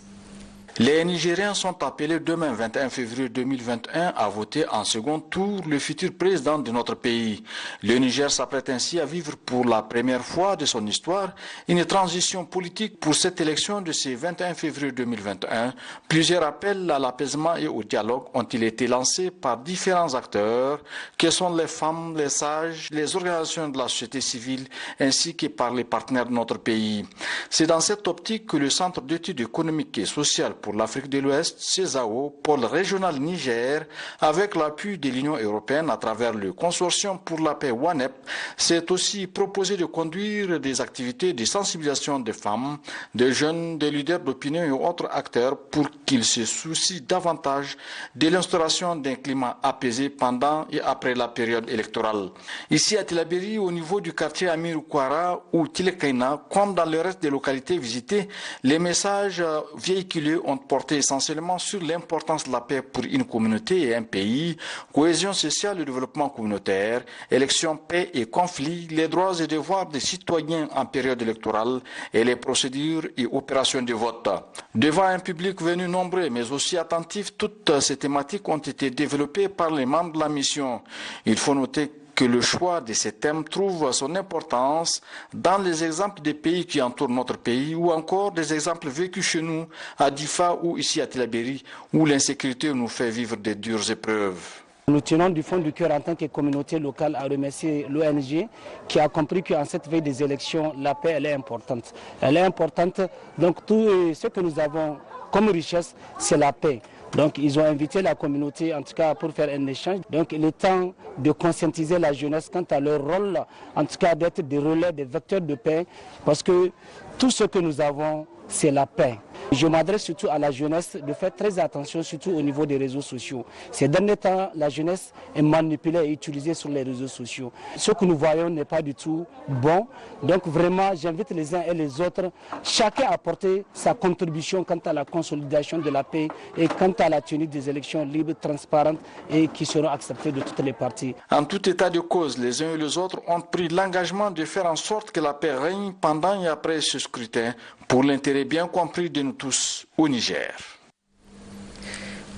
Les Nigériens sont appelés demain 21 février 2021 à voter en second tour le futur président de notre pays. Le Niger s'apprête ainsi à vivre pour la première fois de son histoire une transition politique pour cette élection de ce 21 février 2021. Plusieurs appels à l'apaisement et au dialogue ont-ils été lancés par différents acteurs que sont les femmes, les sages, les organisations de la société civile ainsi que par les partenaires de notre pays. C'est dans cette optique que le Centre d'études économiques et sociales pour l'Afrique de l'Ouest, CESAO, pôle régional Niger, avec l'appui de l'Union européenne à travers le consortium pour la paix WANEP, s'est aussi proposé de conduire des activités de sensibilisation des femmes, des jeunes, des leaders d'opinion et autres acteurs pour qu'ils se soucient davantage de l'instauration d'un climat apaisé pendant et après la période électorale. Ici à Tillabéri, au niveau du quartier Amir Oukwara ou Tilekaina, comme dans le reste des localités visitées, les messages véhiculés ont porté essentiellement sur l'importance de la paix pour une communauté et un pays, cohésion sociale et développement communautaire, élection, paix et conflits, les droits et devoirs des citoyens en période électorale et les procédures et opérations de vote. Devant un public venu nombreux mais aussi attentif, toutes ces thématiques ont été développées par les membres de la mission. Il faut noter que le choix de ces thèmes trouve son importance dans les exemples des pays qui entourent notre pays ou encore des exemples vécus chez nous, à Difa ou ici à Tillabéri, où l'insécurité nous fait vivre des dures épreuves. Nous tenons du fond du cœur en tant que communauté locale à remercier l'ONG qui a compris qu'en cette veille des élections, la paix elle est importante. Elle est importante, donc tout ce que nous avons comme richesse, c'est la paix. Donc ils ont invité la communauté en tout cas pour faire un échange. Donc il est temps de conscientiser la jeunesse quant à leur rôle, en tout cas d'être des relais, des vecteurs de paix, parce que tout ce que nous avons c'est la paix. Je m'adresse surtout à la jeunesse de faire très attention, surtout au niveau des réseaux sociaux. Ces derniers temps, la jeunesse est manipulée et utilisée sur les réseaux sociaux. Ce que nous voyons n'est pas du tout bon. Donc vraiment, j'invite les uns et les autres, chacun à apporter sa contribution quant à la consolidation de la paix et quant à la tenue des élections libres, transparentes et qui seront acceptées de toutes les parties. En tout état de cause, les uns et les autres ont pris l'engagement de faire en sorte que la paix règne pendant et après ce scrutin, pour l'intérêt bien compris de nous tous au Niger.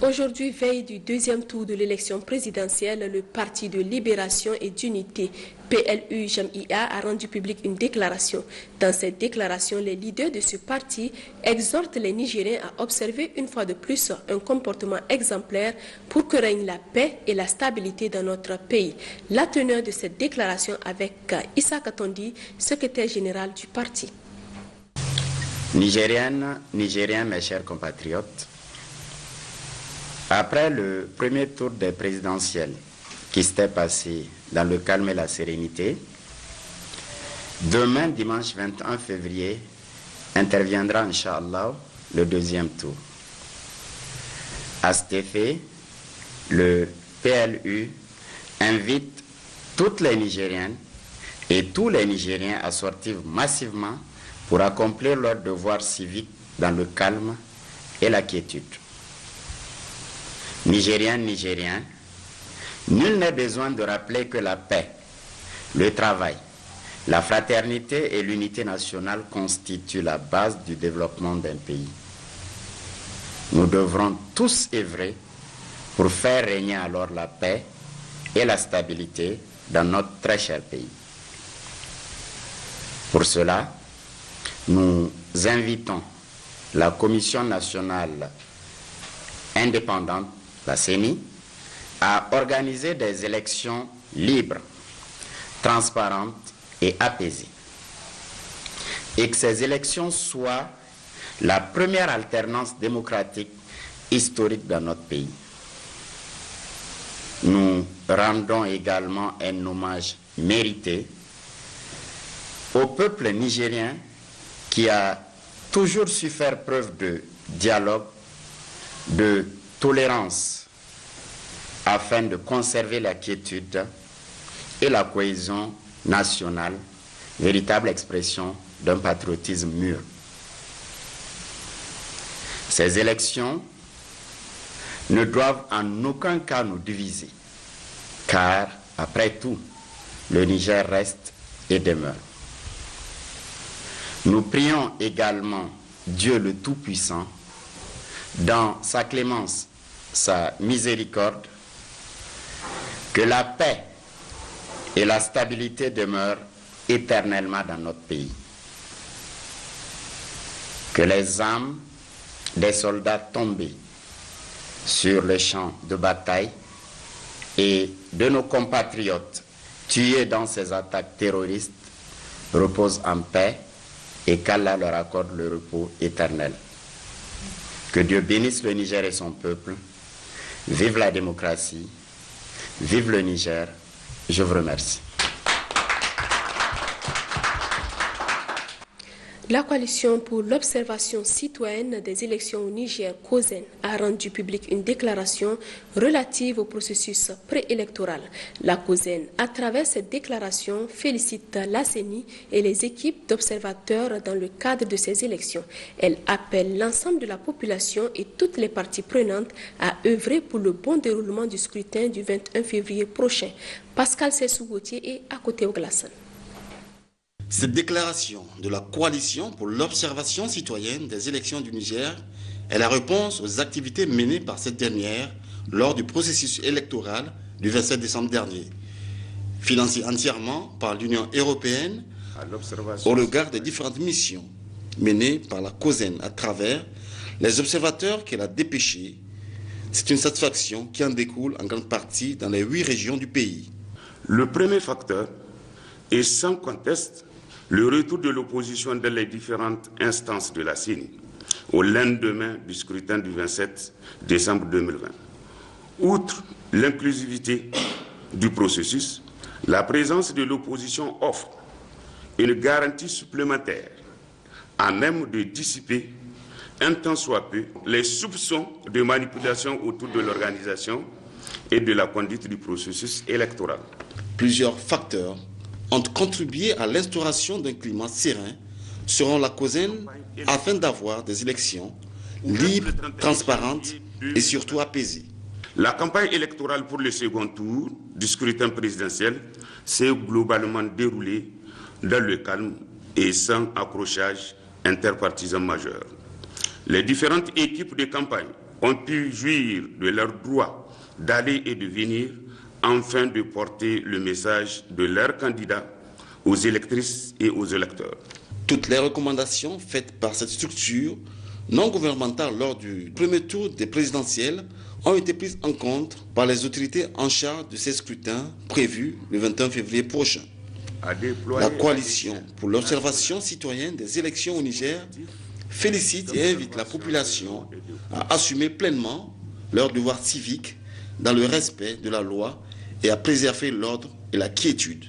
Aujourd'hui, veille du deuxième tour de l'élection présidentielle, le Parti de Libération et d'Unité, PLU-JAMIA, a rendu publique une déclaration. Dans cette déclaration, les leaders de ce parti exhortent les Nigériens à observer une fois de plus un comportement exemplaire pour que règne la paix et la stabilité dans notre pays. La teneur de cette déclaration avec Issa Katondi, secrétaire général du parti. Nigériennes, Nigériens, mes chers compatriotes, après le premier tour des présidentielles qui s'était passé dans le calme et la sérénité, demain, dimanche 21 février, interviendra, Inch'Allah, le deuxième tour. À cet effet, le PLU invite toutes les Nigériennes et tous les Nigériens à sortir massivement pour accomplir leur devoir civique dans le calme et la quiétude. Nigériens, Nigériens, nul n'est besoin de rappeler que la paix, le travail, la fraternité et l'unité nationale constituent la base du développement d'un pays. Nous devrons tous œuvrer pour faire régner alors la paix et la stabilité dans notre très cher pays. Pour cela, nous invitons la Commission nationale indépendante, la CENI, à organiser des élections libres, transparentes et apaisées. Et que ces élections soient la première alternance démocratique historique dans notre pays. Nous rendons également un hommage mérité au peuple nigérien qui a toujours su faire preuve de dialogue, de tolérance, afin de conserver la quiétude et la cohésion nationale, véritable expression d'un patriotisme mûr. Ces élections ne doivent en aucun cas nous diviser, car, après tout, le Niger reste et demeure. Nous prions également Dieu le Tout-Puissant, dans sa clémence, sa miséricorde, que la paix et la stabilité demeurent éternellement dans notre pays. Que les âmes des soldats tombés sur le champ de bataille et de nos compatriotes tués dans ces attaques terroristes reposent en paix et qu'Allah leur accorde le repos éternel. Que Dieu bénisse le Niger et son peuple. Vive la démocratie. Vive le Niger. Je vous remercie. La coalition pour l'observation citoyenne des élections au Niger, COSEN, a rendu publique une déclaration relative au processus préélectoral. La COSEN, à travers cette déclaration, félicite la CENI et les équipes d'observateurs dans le cadre de ces élections. Elle appelle l'ensemble de la population et toutes les parties prenantes à œuvrer pour le bon déroulement du scrutin du 21 février prochain. Pascal Sessou-Gauthier est à côté au Glaçon. Cette déclaration de la coalition pour l'observation citoyenne des élections du Niger est la réponse aux activités menées par cette dernière lors du processus électoral du 27 décembre dernier, financé entièrement par l'Union européenne au regard des différentes missions menées par la COSEN à travers les observateurs qu'elle a dépêchés. C'est une satisfaction qui en découle en grande partie dans les 8 régions du pays. Le premier facteur est sans conteste le retour de l'opposition dans les différentes instances de la CENI au lendemain du scrutin du 27 décembre 2020. Outre l'inclusivité du processus, la présence de l'opposition offre une garantie supplémentaire à même de dissiper un tant soit peu les soupçons de manipulation autour de l'organisation et de la conduite du processus électoral. Plusieurs facteurs ont contribué à l'instauration d'un climat serein selon la COSEN afin d'avoir des élections libres, transparentes et surtout apaisées. La campagne électorale pour le second tour du scrutin présidentiel s'est globalement déroulée dans le calme et sans accrochage interpartisan majeur. Les différentes équipes de campagne ont pu jouir de leur droit d'aller et de venir afin de porter le message de leurs candidats aux électrices et aux électeurs. Toutes les recommandations faites par cette structure non gouvernementale lors du premier tour des présidentielles ont été prises en compte par les autorités en charge de ces scrutins prévus le 21 février prochain. La coalition pour l'observation citoyenne des élections au Niger félicite et invite la population à assumer pleinement leurs devoirs civiques dans le respect de la loi et à préserver l'ordre et la quiétude.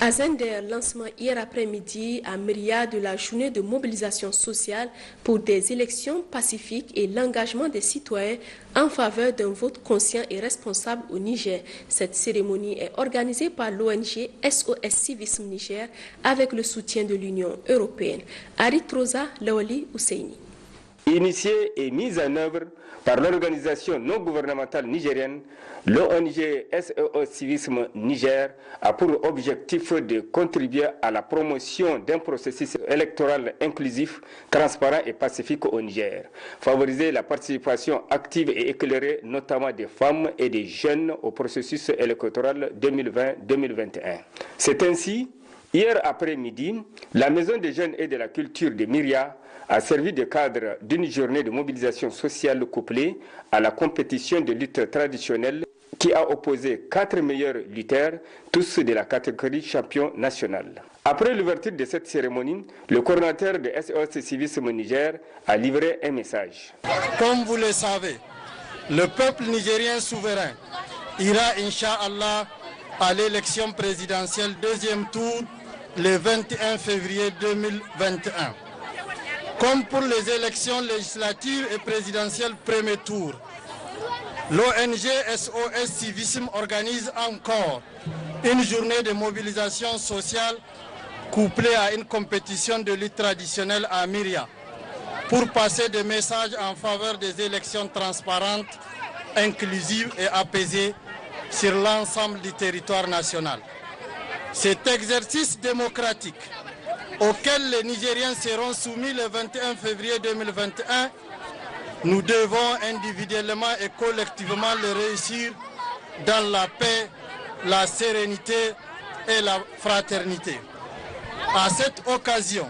À Zender, lancement hier après-midi à Myria de la journée de mobilisation sociale pour des élections pacifiques et l'engagement des citoyens en faveur d'un vote conscient et responsable au Niger. Cette cérémonie est organisée par l'ONG SOS Civisme Niger avec le soutien de l'Union européenne. Aritrosa Lawali Ousseini. Initiée et mise en œuvre par l'organisation non gouvernementale nigérienne, l'ONG SOS Civisme Niger a pour objectif de contribuer à la promotion d'un processus électoral inclusif, transparent et pacifique au Niger, favoriser la participation active et éclairée notamment des femmes et des jeunes au processus électoral 2020-2021. C'est ainsi, hier après-midi, la Maison des jeunes et de la culture de Myria a servi de cadre d'une journée de mobilisation sociale couplée à la compétition de lutte traditionnelle qui a opposé 4 meilleurs lutteurs, tous de la catégorie champion national. Après l'ouverture de cette cérémonie, le coordinateur de SOS Civisme Niger a livré un message. Comme vous le savez, le peuple nigérien souverain ira, Inch'Allah, à l'élection présidentielle deuxième tour le 21 février 2021. Comme pour les élections législatives et présidentielles premier tour, l'ONG SOS Civisme organise encore une journée de mobilisation sociale couplée à une compétition de lutte traditionnelle à Myria pour passer des messages en faveur des élections transparentes, inclusives et apaisées sur l'ensemble du territoire national. Cet exercice démocratique auquel les Nigériens seront soumis le 21 février 2021, nous devons individuellement et collectivement le réussir dans la paix, la sérénité et la fraternité. À cette occasion,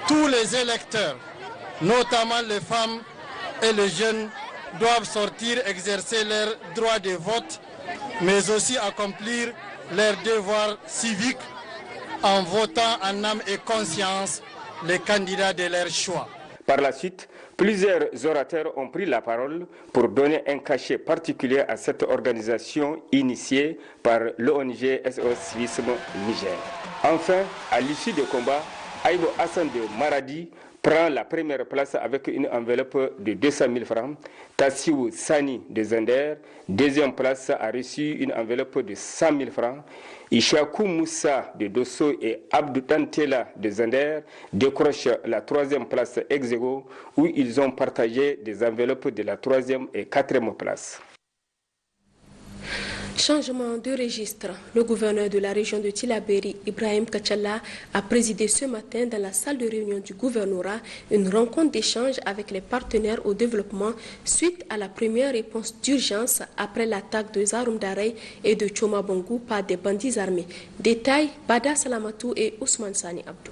tous les électeurs, notamment les femmes et les jeunes, doivent sortir exercer leur droit de vote, mais aussi accomplir leurs devoirs civiques en votant en âme et conscience les candidats de leur choix. Par la suite, plusieurs orateurs ont pris la parole pour donner un cachet particulier à cette organisation initiée par l'ONG SOS Civisme Niger. Enfin, à l'issue du combat, Aïbo Hassan de Maradi prend la première place avec une enveloppe de 200 000 francs. Tassiou Sani de Zender, deuxième place, a reçu une enveloppe de 100 000 francs. Ishakou Moussa de Dosso et Abdou Tantela de Zender décrochent la troisième place ex aequo où ils ont partagé des enveloppes de la troisième et quatrième place. Changement de registre. Le gouverneur de la région de Tillabéri, Ibrahim Kachalla, a présidé ce matin dans la salle de réunion du gouvernorat une rencontre d'échange avec les partenaires au développement suite à la première réponse d'urgence après l'attaque de Zaroum Darey et de Choma Bongo par des bandits armés. Détail, Bada Salamatou et Ousmane Sani Abdou.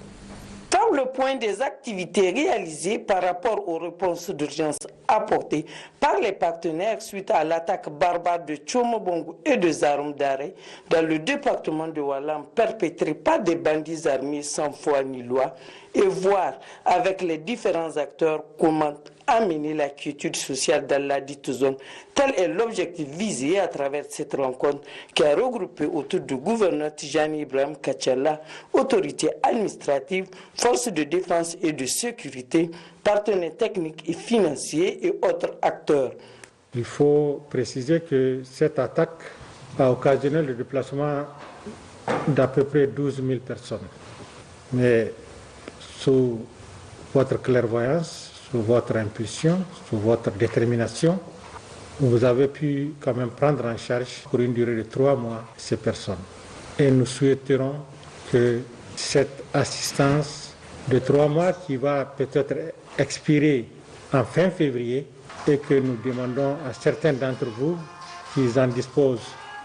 Dans le point des activités réalisées par rapport aux réponses d'urgence apportées par les partenaires suite à l'attaque barbare de Tchomobongo et de Zaroum Darey dans le département de Walam perpétrée par des bandits armés sans foi ni loi et voir avec les différents acteurs comment amener la quiétude sociale dans la dite zone. Tel est l'objectif visé à travers cette rencontre qui a regroupé autour du gouverneur Tijani Ibrahim Kachala, autorités administratives, forces de défense et de sécurité, partenaires techniques et financiers et autres acteurs. Il faut préciser que cette attaque a occasionné le déplacement d'à peu près 12 000 personnes. Mais sous votre clairvoyance, sous votre impulsion, sous votre détermination, vous avez pu quand même prendre en charge pour une durée de 3 mois ces personnes. Et nous souhaiterons que cette assistance de 3 mois qui va peut-être expirer en fin février et que nous demandons à certains d'entre vous qu'ils en disposent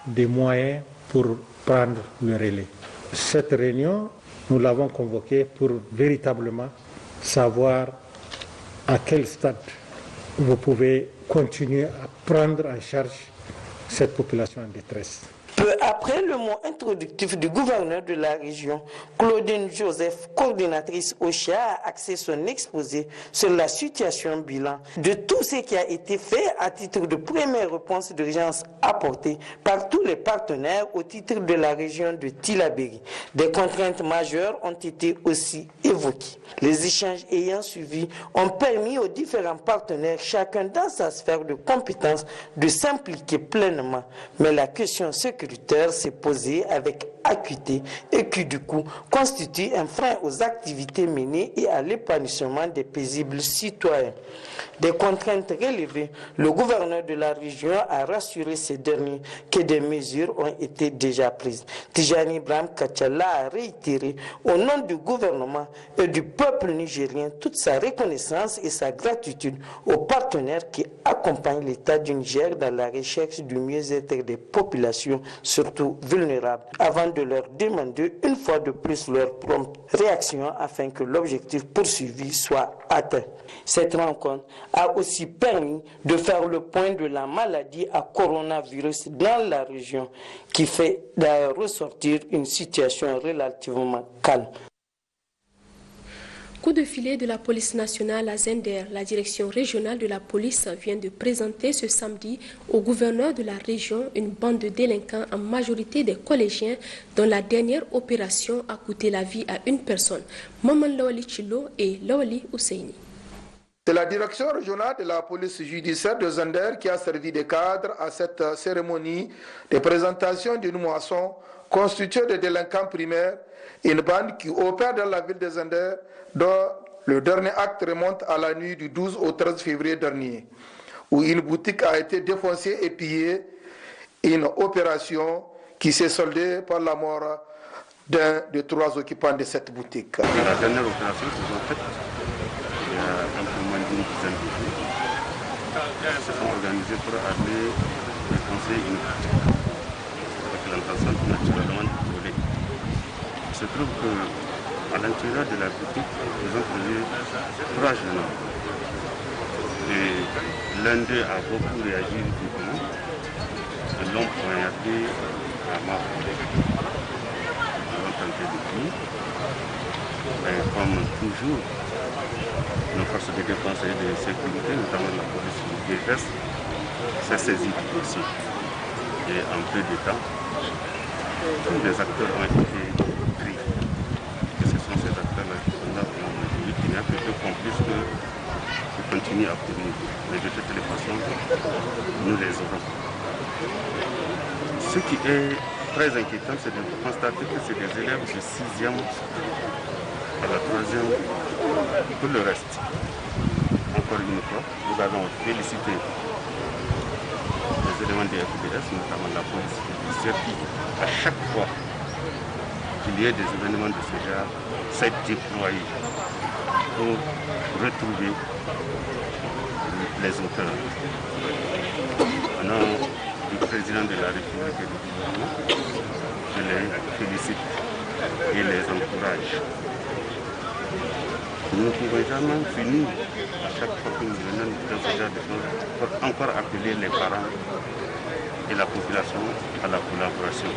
des moyens pour prendre le relais. Cette réunion, nous l'avons convoquée pour véritablement savoir à quel stade vous pouvez continuer à prendre en charge cette population en détresse. Peu après le mot introductif du gouverneur de la région, Claudine Joseph, coordinatrice OCHA, a axé son exposé sur la situation bilan de tout ce qui a été fait à titre de première réponse d'urgence apportée par tous les partenaires au titre de la région de Tillabéri. Des contraintes majeures ont été aussi évoquées. Les échanges ayant suivi ont permis aux différents partenaires, chacun dans sa sphère de compétences, de s'impliquer pleinement. Mais la question sécuritaire s'est posée avec acuité et qui du coup constitue un frein aux activités menées et à l'épanouissement des paisibles citoyens. Des contraintes relevées, le gouverneur de la région a rassuré ces derniers que des mesures ont été déjà prises. Tijani Ibrahim Kachala a réitéré au nom du gouvernement et du peuple nigérien toute sa reconnaissance et sa gratitude aux partenaires qui accompagnent l'État du Niger dans la recherche du mieux-être des populations, surtout vulnérables, avant de leur demander une fois de plus leur prompte réaction afin que l'objectif poursuivi soit atteint. Cette rencontre a aussi permis de faire le point de la maladie à coronavirus dans la région qui fait d'ailleurs ressortir une situation relativement calme. Coup de filet de la police nationale à Zender, la direction régionale de la police vient de présenter ce samedi au gouverneur de la région une bande de délinquants, en majorité des collégiens, dont la dernière opération a coûté la vie à une personne, Maman Lawali Chilo et Lawali Ousseini. C'est la direction régionale de la police judiciaire de Zender qui a servi de cadre à cette cérémonie de présentation d'une moisson constituée de délinquants primaires, une bande qui opère dans la ville de Zender, dont le dernier acte remonte à la nuit du 12 au 13 février dernier, où une boutique a été défoncée et pillée, une opération qui s'est soldée par la mort d'un des 3 occupants de cette boutique. La dernière opération qu'ils ont faite, il y a un peu moins d'une dizaine de jours, ils se sont organisés pour aller défoncer une boutique, avec l'intention naturellement de voler. Il se trouve que à l'intérieur de la boutique, ils ont trouvé 3 jeunes hommes. Et l'un d'eux a beaucoup réagi vivement et l'ont poignardé à mort. Ils ont tenté de fuir. Mais comme toujours, nos forces de défense et de sécurité, notamment la police DFS, s'est saisie du dossier. Et en peu de temps, tous les acteurs ont été pris. Il n'y a que 2 complices qui continuent à courir. Mais de toutes les façons, nous les aurons. Ce qui est très inquiétant, c'est de constater que c'est des élèves de 6e à la 3e. Pour le reste, encore une fois, nous allons féliciter les éléments des FDS, notamment la police judiciaire, qui, à chaque fois qu'il y ait des événements de ce genre, s'est déployé pour retrouver les auteurs. Au nom du président de la République et du gouvernement, je les félicite et les encourage. Nous ne pouvons jamais finir à chaque fois que nous venons dans ce genre de choses pour encore appeler les parents et la population à la collaboration.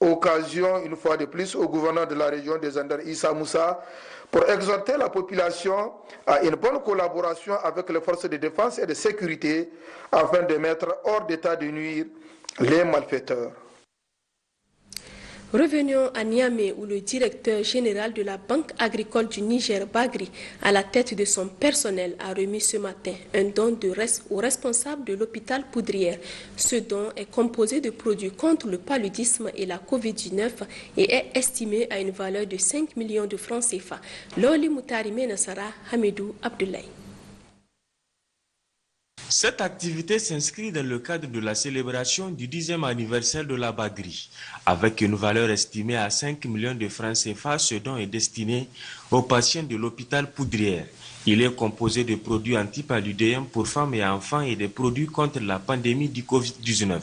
Occasion, une fois de plus, au gouverneur de la région des Anders, Issa Moussa, pour exhorter la population à une bonne collaboration avec les forces de défense et de sécurité afin de mettre hors d'état de nuire les malfaiteurs. Revenons à Niamey où le directeur général de la Banque agricole du Niger, Bagri, à la tête de son personnel, a remis ce matin un don aux responsables de l'hôpital Poudrière. Ce don est composé de produits contre le paludisme et la Covid-19 et est estimé à une valeur de 5 millions de francs CFA. Loli Moutarime Nassara, Hamidou Abdoulaye. Cette activité s'inscrit dans le cadre de la célébration du 10e anniversaire de la Bagri. Avec une valeur estimée à 5 millions de francs CFA, ce don est destiné aux patients de l'hôpital Poudrière. Il est composé de produits antipaludéens pour femmes et enfants et des produits contre la pandémie du Covid-19.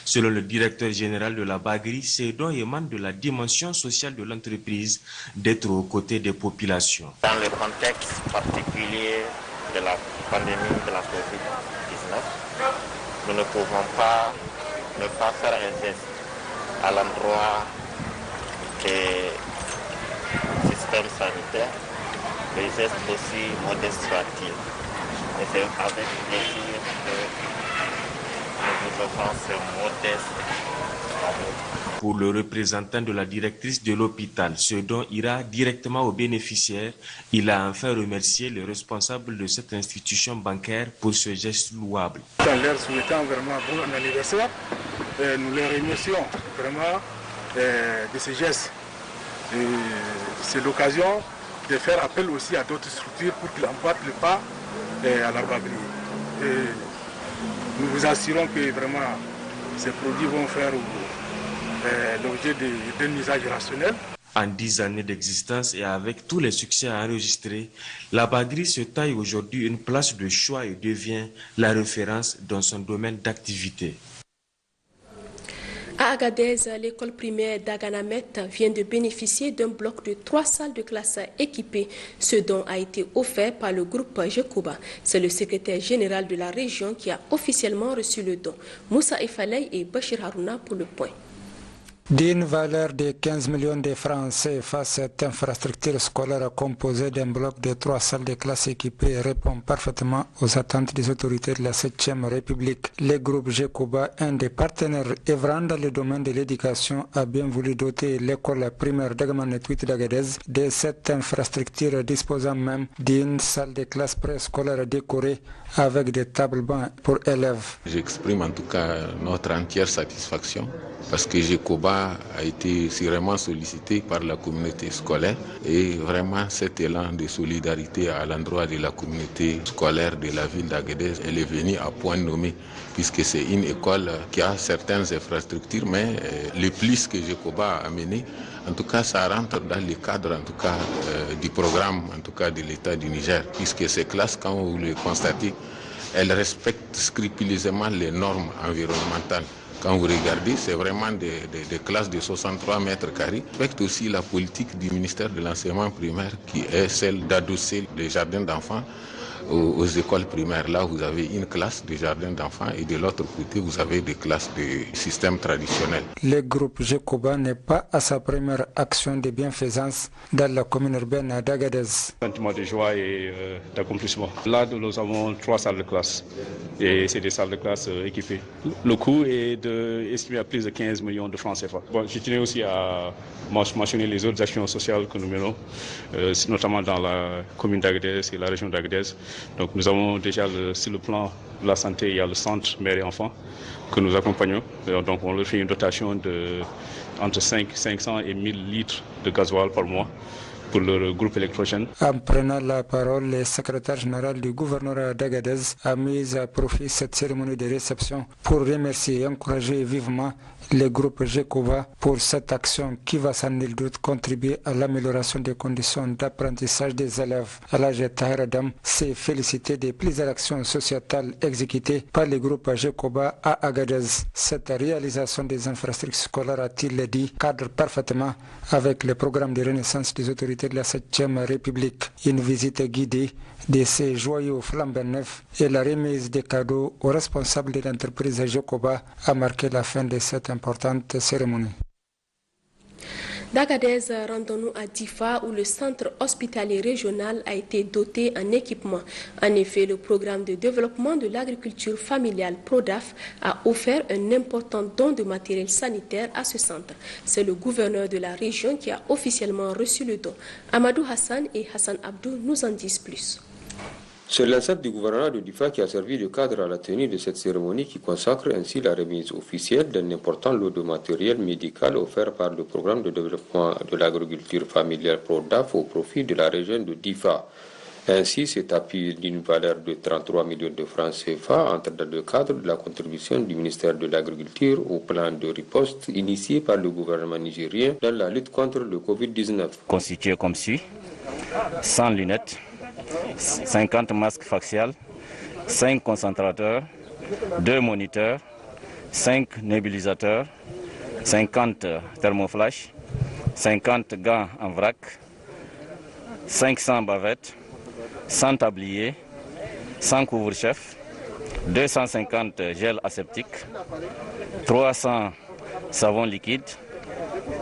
Selon le directeur général de la Bagri, ces dons émanent de la dimension sociale de l'entreprise d'être aux côtés des populations. Dans le contexte particulier de la pandémie de la Covid-19, nous ne pouvons pas ne pas faire un geste à l'endroit des systèmes sanitaires, les gestes aussi modestes soient-ils. Et c'est avec plaisir que nous vous offrons ce modeste amour. Pour le représentant de la directrice de l'hôpital, ce don ira directement aux bénéficiaires. Il a enfin remercié les responsables de cette institution bancaire pour ce geste louable. En leur souhaitant vraiment bon anniversaire, nous les remercions vraiment de ce geste. C'est l'occasion de faire appel aussi à d'autres structures pour qu'ils emboîtent le pas à la Bagri. Nous vous assurons que vraiment ces produits vont faire l'objet d'un usage rationnel. En 10 années d'existence et avec tous les succès enregistrés, la Bagri se taille aujourd'hui une place de choix et devient la référence dans son domaine d'activité. À Agadez, l'école primaire d'Aganamet vient de bénéficier d'un bloc de 3 salles de classe équipées. Ce don a été offert par le groupe Jekoba. C'est le secrétaire général de la région qui a officiellement reçu le don. Moussa Efalei et Bachir Harouna pour le point. D'une valeur de 15 millions de francs CFA, cette infrastructure scolaire composée d'un bloc de 3 salles de classe équipées répond parfaitement aux attentes des autorités de la 7e République. Le groupe Jekoba, un des partenaires œuvrant dans le domaine de l'éducation, a bien voulu doter l'école primaire d'Agamanet 8 d'Agadez de cette infrastructure disposant même d'une salle de classe préscolaire décorée avec des tables bancs pour élèves. J'exprime en tout cas notre entière satisfaction parce que Jekoba a été vraiment sollicité par la communauté scolaire et vraiment cet élan de solidarité à l'endroit de la communauté scolaire de la ville d'Agadez, elle est venue à point nommé puisque c'est une école qui a certaines infrastructures, mais le plus que Jekoba a amené, en tout cas ça rentre dans le cadre en tout cas du programme en tout cas de l'État du Niger, puisque ces classes, quand vous le constatez, elles respectent scrupuleusement les normes environnementales. Quand vous regardez, c'est vraiment des classes de 63 mètres carrés. Respecte aussi la politique du ministère de l'enseignement primaire qui est celle d'adosser les jardins d'enfants aux écoles primaires. Là, vous avez une classe de jardin d'enfants et de l'autre côté, vous avez des classes de système traditionnel. Le groupe Jekoba n'est pas à sa première action de bienfaisance dans la commune urbaine d'Agadez. Sentiment de joie et d'accomplissement. Là, nous avons 3 salles de classe et c'est des salles de classe équipées. Le coût est estimé à plus de 15 millions de francs CFA. Bon, je tenais aussi à mentionner les autres actions sociales que nous menons, notamment dans la commune d'Agadez et la région d'Agadez. Donc nous avons déjà sur le plan de la santé, il y a le centre mère et enfants que nous accompagnons. Donc on leur fait une dotation de entre 500 et 1000 litres de gasoil par mois pour leur groupe électrogène. En prenant la parole, le secrétaire général du gouverneur d'Agadez a mis à profit cette cérémonie de réception pour remercier et encourager vivement le groupe Jekoba pour cette action qui va sans nul doute contribuer à l'amélioration des conditions d'apprentissage des élèves. Alhaji Tahir Adam s'est félicité des plusieurs actions sociétales exécutées par le groupe Jekoba à Agadez. Cette réalisation des infrastructures scolaires, a-t-il dit, cadre parfaitement avec le programme de renaissance des autorités autorités de la 7e République. Une visite guidée de ces joyaux flambant neufs et la remise des cadeaux aux responsables de l'entreprise Jocoba a marqué la fin de cette importante cérémonie. D'Agadez, rendons-nous à Difa où le centre hospitalier régional a été doté en équipement. En effet, le programme de développement de l'agriculture familiale PRODAF a offert un important don de matériel sanitaire à ce centre. C'est le gouverneur de la région qui a officiellement reçu le don. Amadou Hassan et Hassan Abdou nous en disent plus. C'est l'enceinte du gouvernement de Difa qui a servi de cadre à la tenue de cette cérémonie qui consacre ainsi la remise officielle d'un important lot de matériel médical offert par le programme de développement de l'agriculture familiale PRODAF au profit de la région de Difa. Ainsi, cet appui d'une valeur de 33 millions de francs CFA entre dans le cadre de la contribution du ministère de l'Agriculture au plan de riposte initié par le gouvernement nigérien dans la lutte contre le Covid-19. Constitué comme suit, 100 lunettes, 50 masques faciaux, 5 concentrateurs, 2 moniteurs, 5 nébulisateurs, 50 thermoflash, 50 gants en vrac, 500 bavettes, 100 tabliers, 100 couvre-chefs, 250 gels aseptiques, 300 savons liquides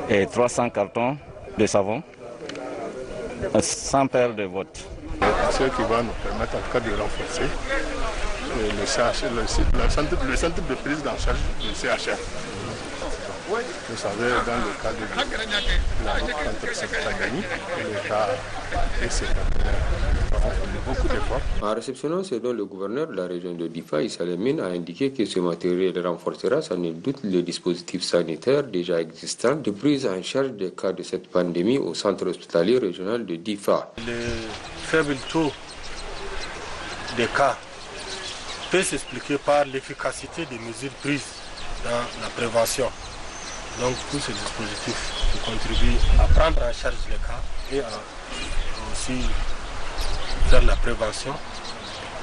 et 300 cartons de savon, 100 paires de bottes. Ce qui va nous permettre en tout cas de renforcer le centre de prise en charge du CHR. Vous savez, dans le cadre de la lutte contre cette pandémie, l'État et ses partenaires ont fait beaucoup d'efforts. En réceptionnant ce dont le gouverneur de la région de Difa, Issa Lamine, a indiqué que ce matériel renforcera sans nul doute les dispositifs sanitaires déjà existants de prise en charge des cas de cette pandémie au centre hospitalier régional de Difa. Le faible taux des cas peut s'expliquer par l'efficacité des mesures prises dans la prévention. Donc tous ces dispositifs qui contribuent à prendre en charge les cas et à aussi faire la prévention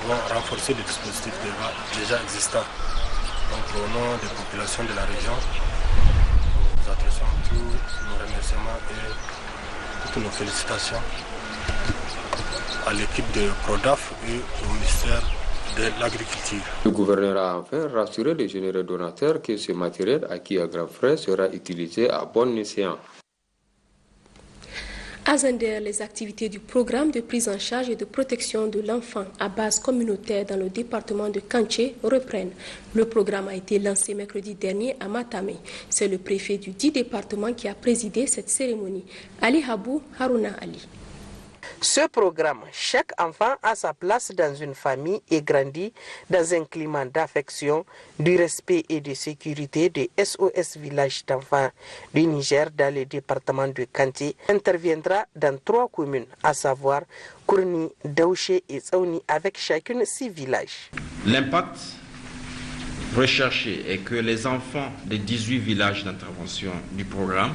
vont renforcer les dispositifs déjà existants. Donc au nom des populations de la région, nous adressons tous nos remerciements et toutes nos félicitations à l'équipe de PRODAF et au ministère de l'Agriculture. Le gouverneur a enfin rassuré les généreux donateurs que ce matériel acquis à grands frais sera utilisé à bon escient. À Zender, les activités du programme de prise en charge et de protection de l'enfant à base communautaire dans le département de Kanché reprennent. Le programme a été lancé mercredi dernier à Matamé. C'est le préfet du 10 département qui a présidé cette cérémonie. Ali Habou Haruna Ali. Ce programme, chaque enfant a sa place dans une famille et grandit dans un climat d'affection, du respect et de sécurité des SOS Villages d'enfants du Niger dans le département de Kanté, interviendra dans 3 communes, à savoir Kourni, Daouché et Tsaouni, avec chacune 6 villages. L'impact recherché est que les enfants des 18 villages d'intervention du programme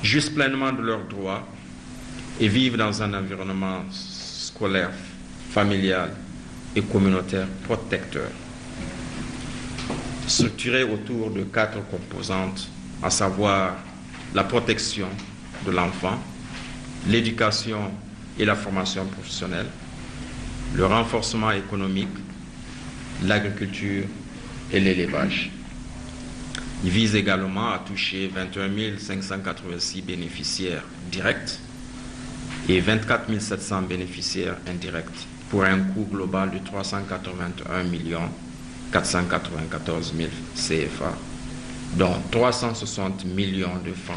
jouissent pleinement de leurs droits et vivent dans un environnement scolaire, familial et communautaire protecteur, structuré autour de 4 composantes, à savoir la protection de l'enfant, l'éducation et la formation professionnelle, le renforcement économique, l'agriculture et l'élevage. Il vise également à toucher 21 586 bénéficiaires directs et 24 700 bénéficiaires indirects pour un coût global de 381 494 000 CFA, dont 360 millions de francs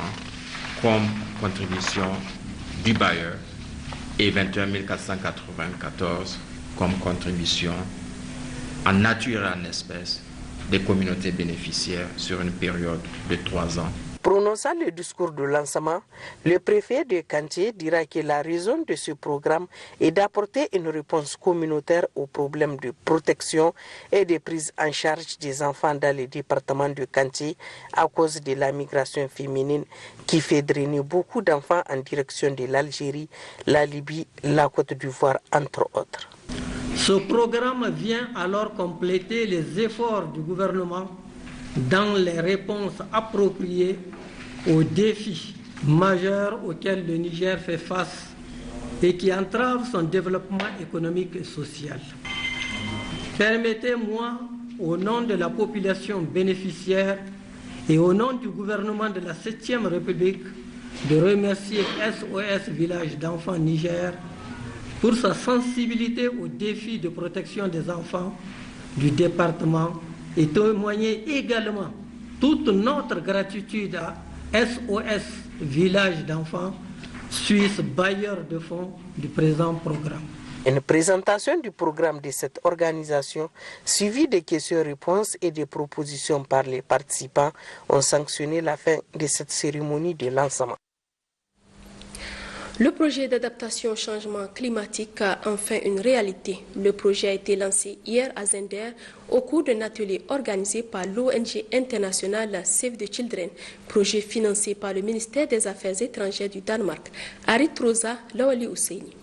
comme contribution du bailleur et 21 494 comme contribution en nature et en espèces des communautés bénéficiaires sur une période de 3 ans. Prononçant le discours de lancement, le préfet de Kanté dira que la raison de ce programme est d'apporter une réponse communautaire aux problèmes de protection et de prise en charge des enfants dans le département de Kanté à cause de la migration féminine qui fait drainer beaucoup d'enfants en direction de l'Algérie, la Libye, la Côte d'Ivoire, entre autres. Ce programme vient alors compléter les efforts du gouvernement dans les réponses appropriées aux défis majeurs auxquels le Niger fait face et qui entravent son développement économique et social. Permettez-moi, au nom de la population bénéficiaire et au nom du gouvernement de la 7e République, de remercier SOS Village d'Enfants Niger pour sa sensibilité aux défis de protection des enfants du département et témoigner également toute notre gratitude à SOS Village d'Enfants, Suisse bailleur de fonds du présent programme. Une présentation du programme de cette organisation, suivie des questions-réponses et des propositions par les participants, ont sanctionné la fin de cette cérémonie de lancement. Le projet d'adaptation au changement climatique a enfin une réalité. Le projet a été lancé hier à Zender au cours d'un atelier organisé par l'ONG internationale Save the Children, projet financé par le ministère des Affaires étrangères du Danemark. Arit Rosa Lawali Ousseini.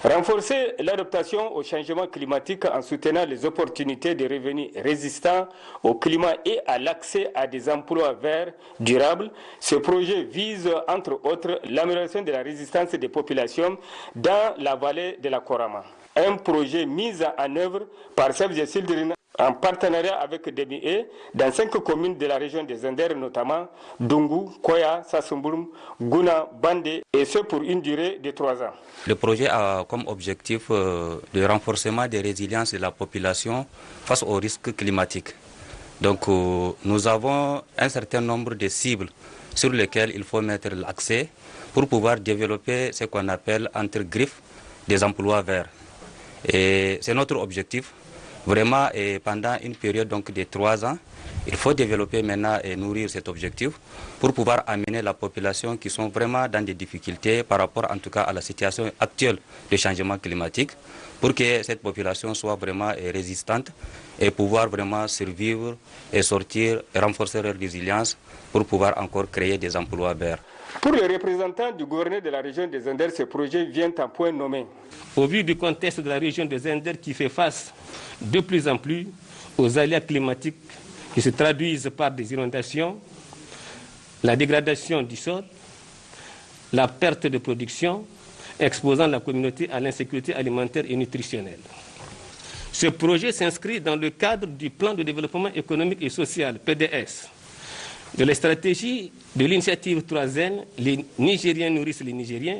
Renforcer l'adaptation au changement climatique en soutenant les opportunités de revenus résistants au climat et à l'accès à des emplois verts durables, ce projet vise entre autres l'amélioration de la résistance des populations dans la vallée de la Korama. Un projet mis en œuvre par Save the Children en partenariat avec DME dans 5 communes de la région des Zender, notamment Dungu, Koya, Sassoumboum, Gouna, Bandé, et ce pour une durée de 3 ans. Le projet a comme objectif le renforcement des résiliences de la population face aux risques climatiques. Donc nous avons un certain nombre de cibles sur lesquelles il faut mettre l'accès pour pouvoir développer ce qu'on appelle entre griffes des emplois verts. Et c'est notre objectif. Vraiment, et pendant une période donc de 3 ans, il faut développer maintenant et nourrir cet objectif pour pouvoir amener la population qui sont vraiment dans des difficultés par rapport en tout cas à la situation actuelle du changement climatique, pour que cette population soit vraiment résistante et pouvoir vraiment survivre et sortir et renforcer leur résilience pour pouvoir encore créer des emplois verts. Pour les représentants du gouverneur de la région des Zender, ce projet vient à point nommé. Au vu du contexte de la région des Zender qui fait face de plus en plus aux aléas climatiques qui se traduisent par des inondations, la dégradation du sol, la perte de production, exposant la communauté à l'insécurité alimentaire et nutritionnelle. Ce projet s'inscrit dans le cadre du plan de développement économique et social, PDS, de la stratégie de l'initiative 3N, les Nigériens nourrissent les Nigériens,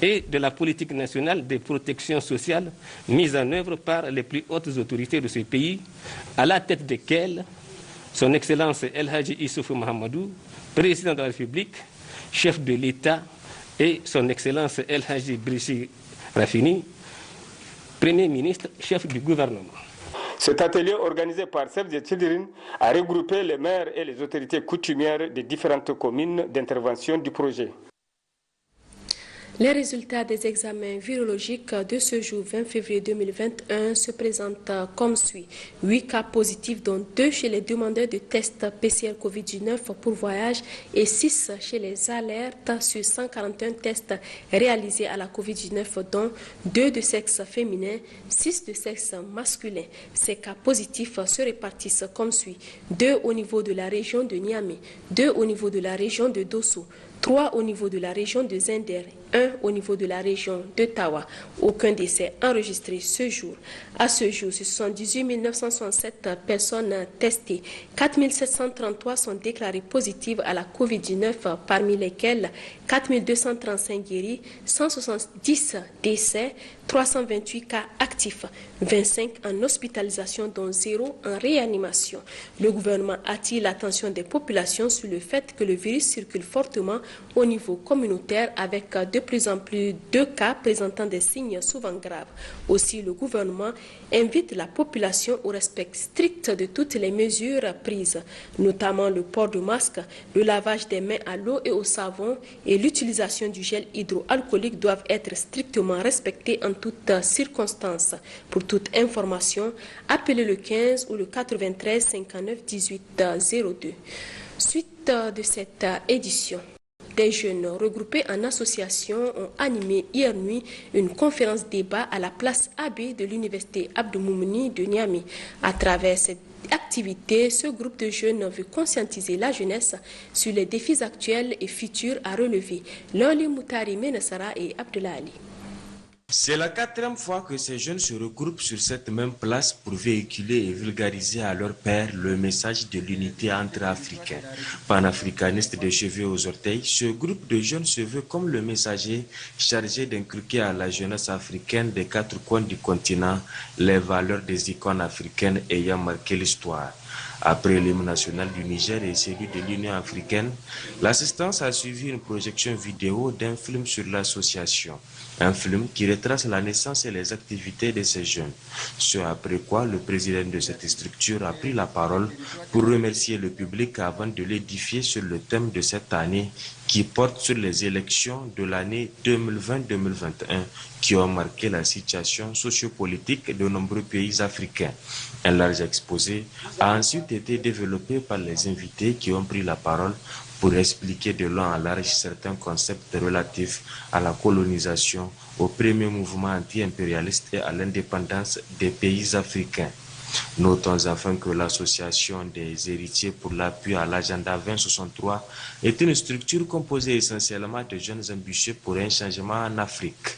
et de la politique nationale de protection sociale mise en œuvre par les plus hautes autorités de ce pays, à la tête desquelles son Excellence El Hadji Issoufou Mahamadou, président de la République, chef de l'État, et son Excellence El Hadji Brichi Rafini, Premier ministre, chef du gouvernement. Cet atelier organisé par Save the Children a regroupé les maires et les autorités coutumières des différentes communes d'intervention du projet. Les résultats des examens virologiques de ce jour 20 février 2021 se présentent comme suit. 8 cas positifs, dont 2 chez les demandeurs de tests PCR Covid-19 pour voyage et 6 chez les alertes sur 141 tests réalisés à la Covid-19, dont 2 de sexe féminin, 6 de sexe masculin. Ces cas positifs se répartissent comme suit. 2 au niveau de la région de Niamey, 2 au niveau de la région de Dosso, 3 au niveau de la région de Zender, 1 au niveau de la région de Tawa. Aucun décès enregistré ce jour. À ce jour, ce sont 18 967 personnes testées. 4 733 sont déclarées positives à la Covid-19, parmi lesquelles 4 235 guéris, 170 décès, 328 cas actifs, 25 en hospitalisation, dont 0 en réanimation. Le gouvernement attire l'attention des populations sur le fait que le virus circule fortement au niveau communautaire, avec de plus en plus de cas présentant des signes souvent graves. Aussi, le gouvernement invite la population au respect strict de toutes les mesures prises, notamment le port de masque, le lavage des mains à l'eau et au savon et l'utilisation du gel hydroalcoolique doivent être strictement respectés en toutes circonstances. Pour toute information, appelez le 15 ou le 93 59 18 02. Suite de cette édition. Des jeunes regroupés en association ont animé hier nuit une conférence débat à la place AB de l'université Abdou Moumouni de Niamey. À travers cette activité, ce groupe de jeunes veut conscientiser la jeunesse sur les défis actuels et futurs à relever. Loli Moutari Menassara et Abdullah Ali. C'est la 4e fois que ces jeunes se regroupent sur cette même place pour véhiculer et vulgariser à leur pairs le message de l'unité entre Africains. Panafricaniste des cheveux aux orteils, ce groupe de jeunes se veut comme le messager chargé d'inculquer à la jeunesse africaine des 4 coins du continent les valeurs des icônes africaines ayant marqué l'histoire. Après l'hymne national du Niger et celui de l'Union africaine, l'assistance a suivi une projection vidéo d'un film sur l'association. Un film qui retrace la naissance et les activités de ces jeunes. Ce après quoi le président de cette structure a pris la parole pour remercier le public avant de l'édifier sur le thème de cette année qui porte sur les élections de l'année 2020-2021 qui ont marqué la situation sociopolitique de nombreux pays africains. Un large exposé a ensuite été développé par les invités qui ont pris la parole pour expliquer de long en large certains concepts relatifs à la colonisation, au premier mouvement anti-impérialiste et à l'indépendance des pays africains. Notons enfin que l'association des héritiers pour l'appui à l'agenda 2063 est une structure composée essentiellement de jeunes ambitieux pour un changement en Afrique.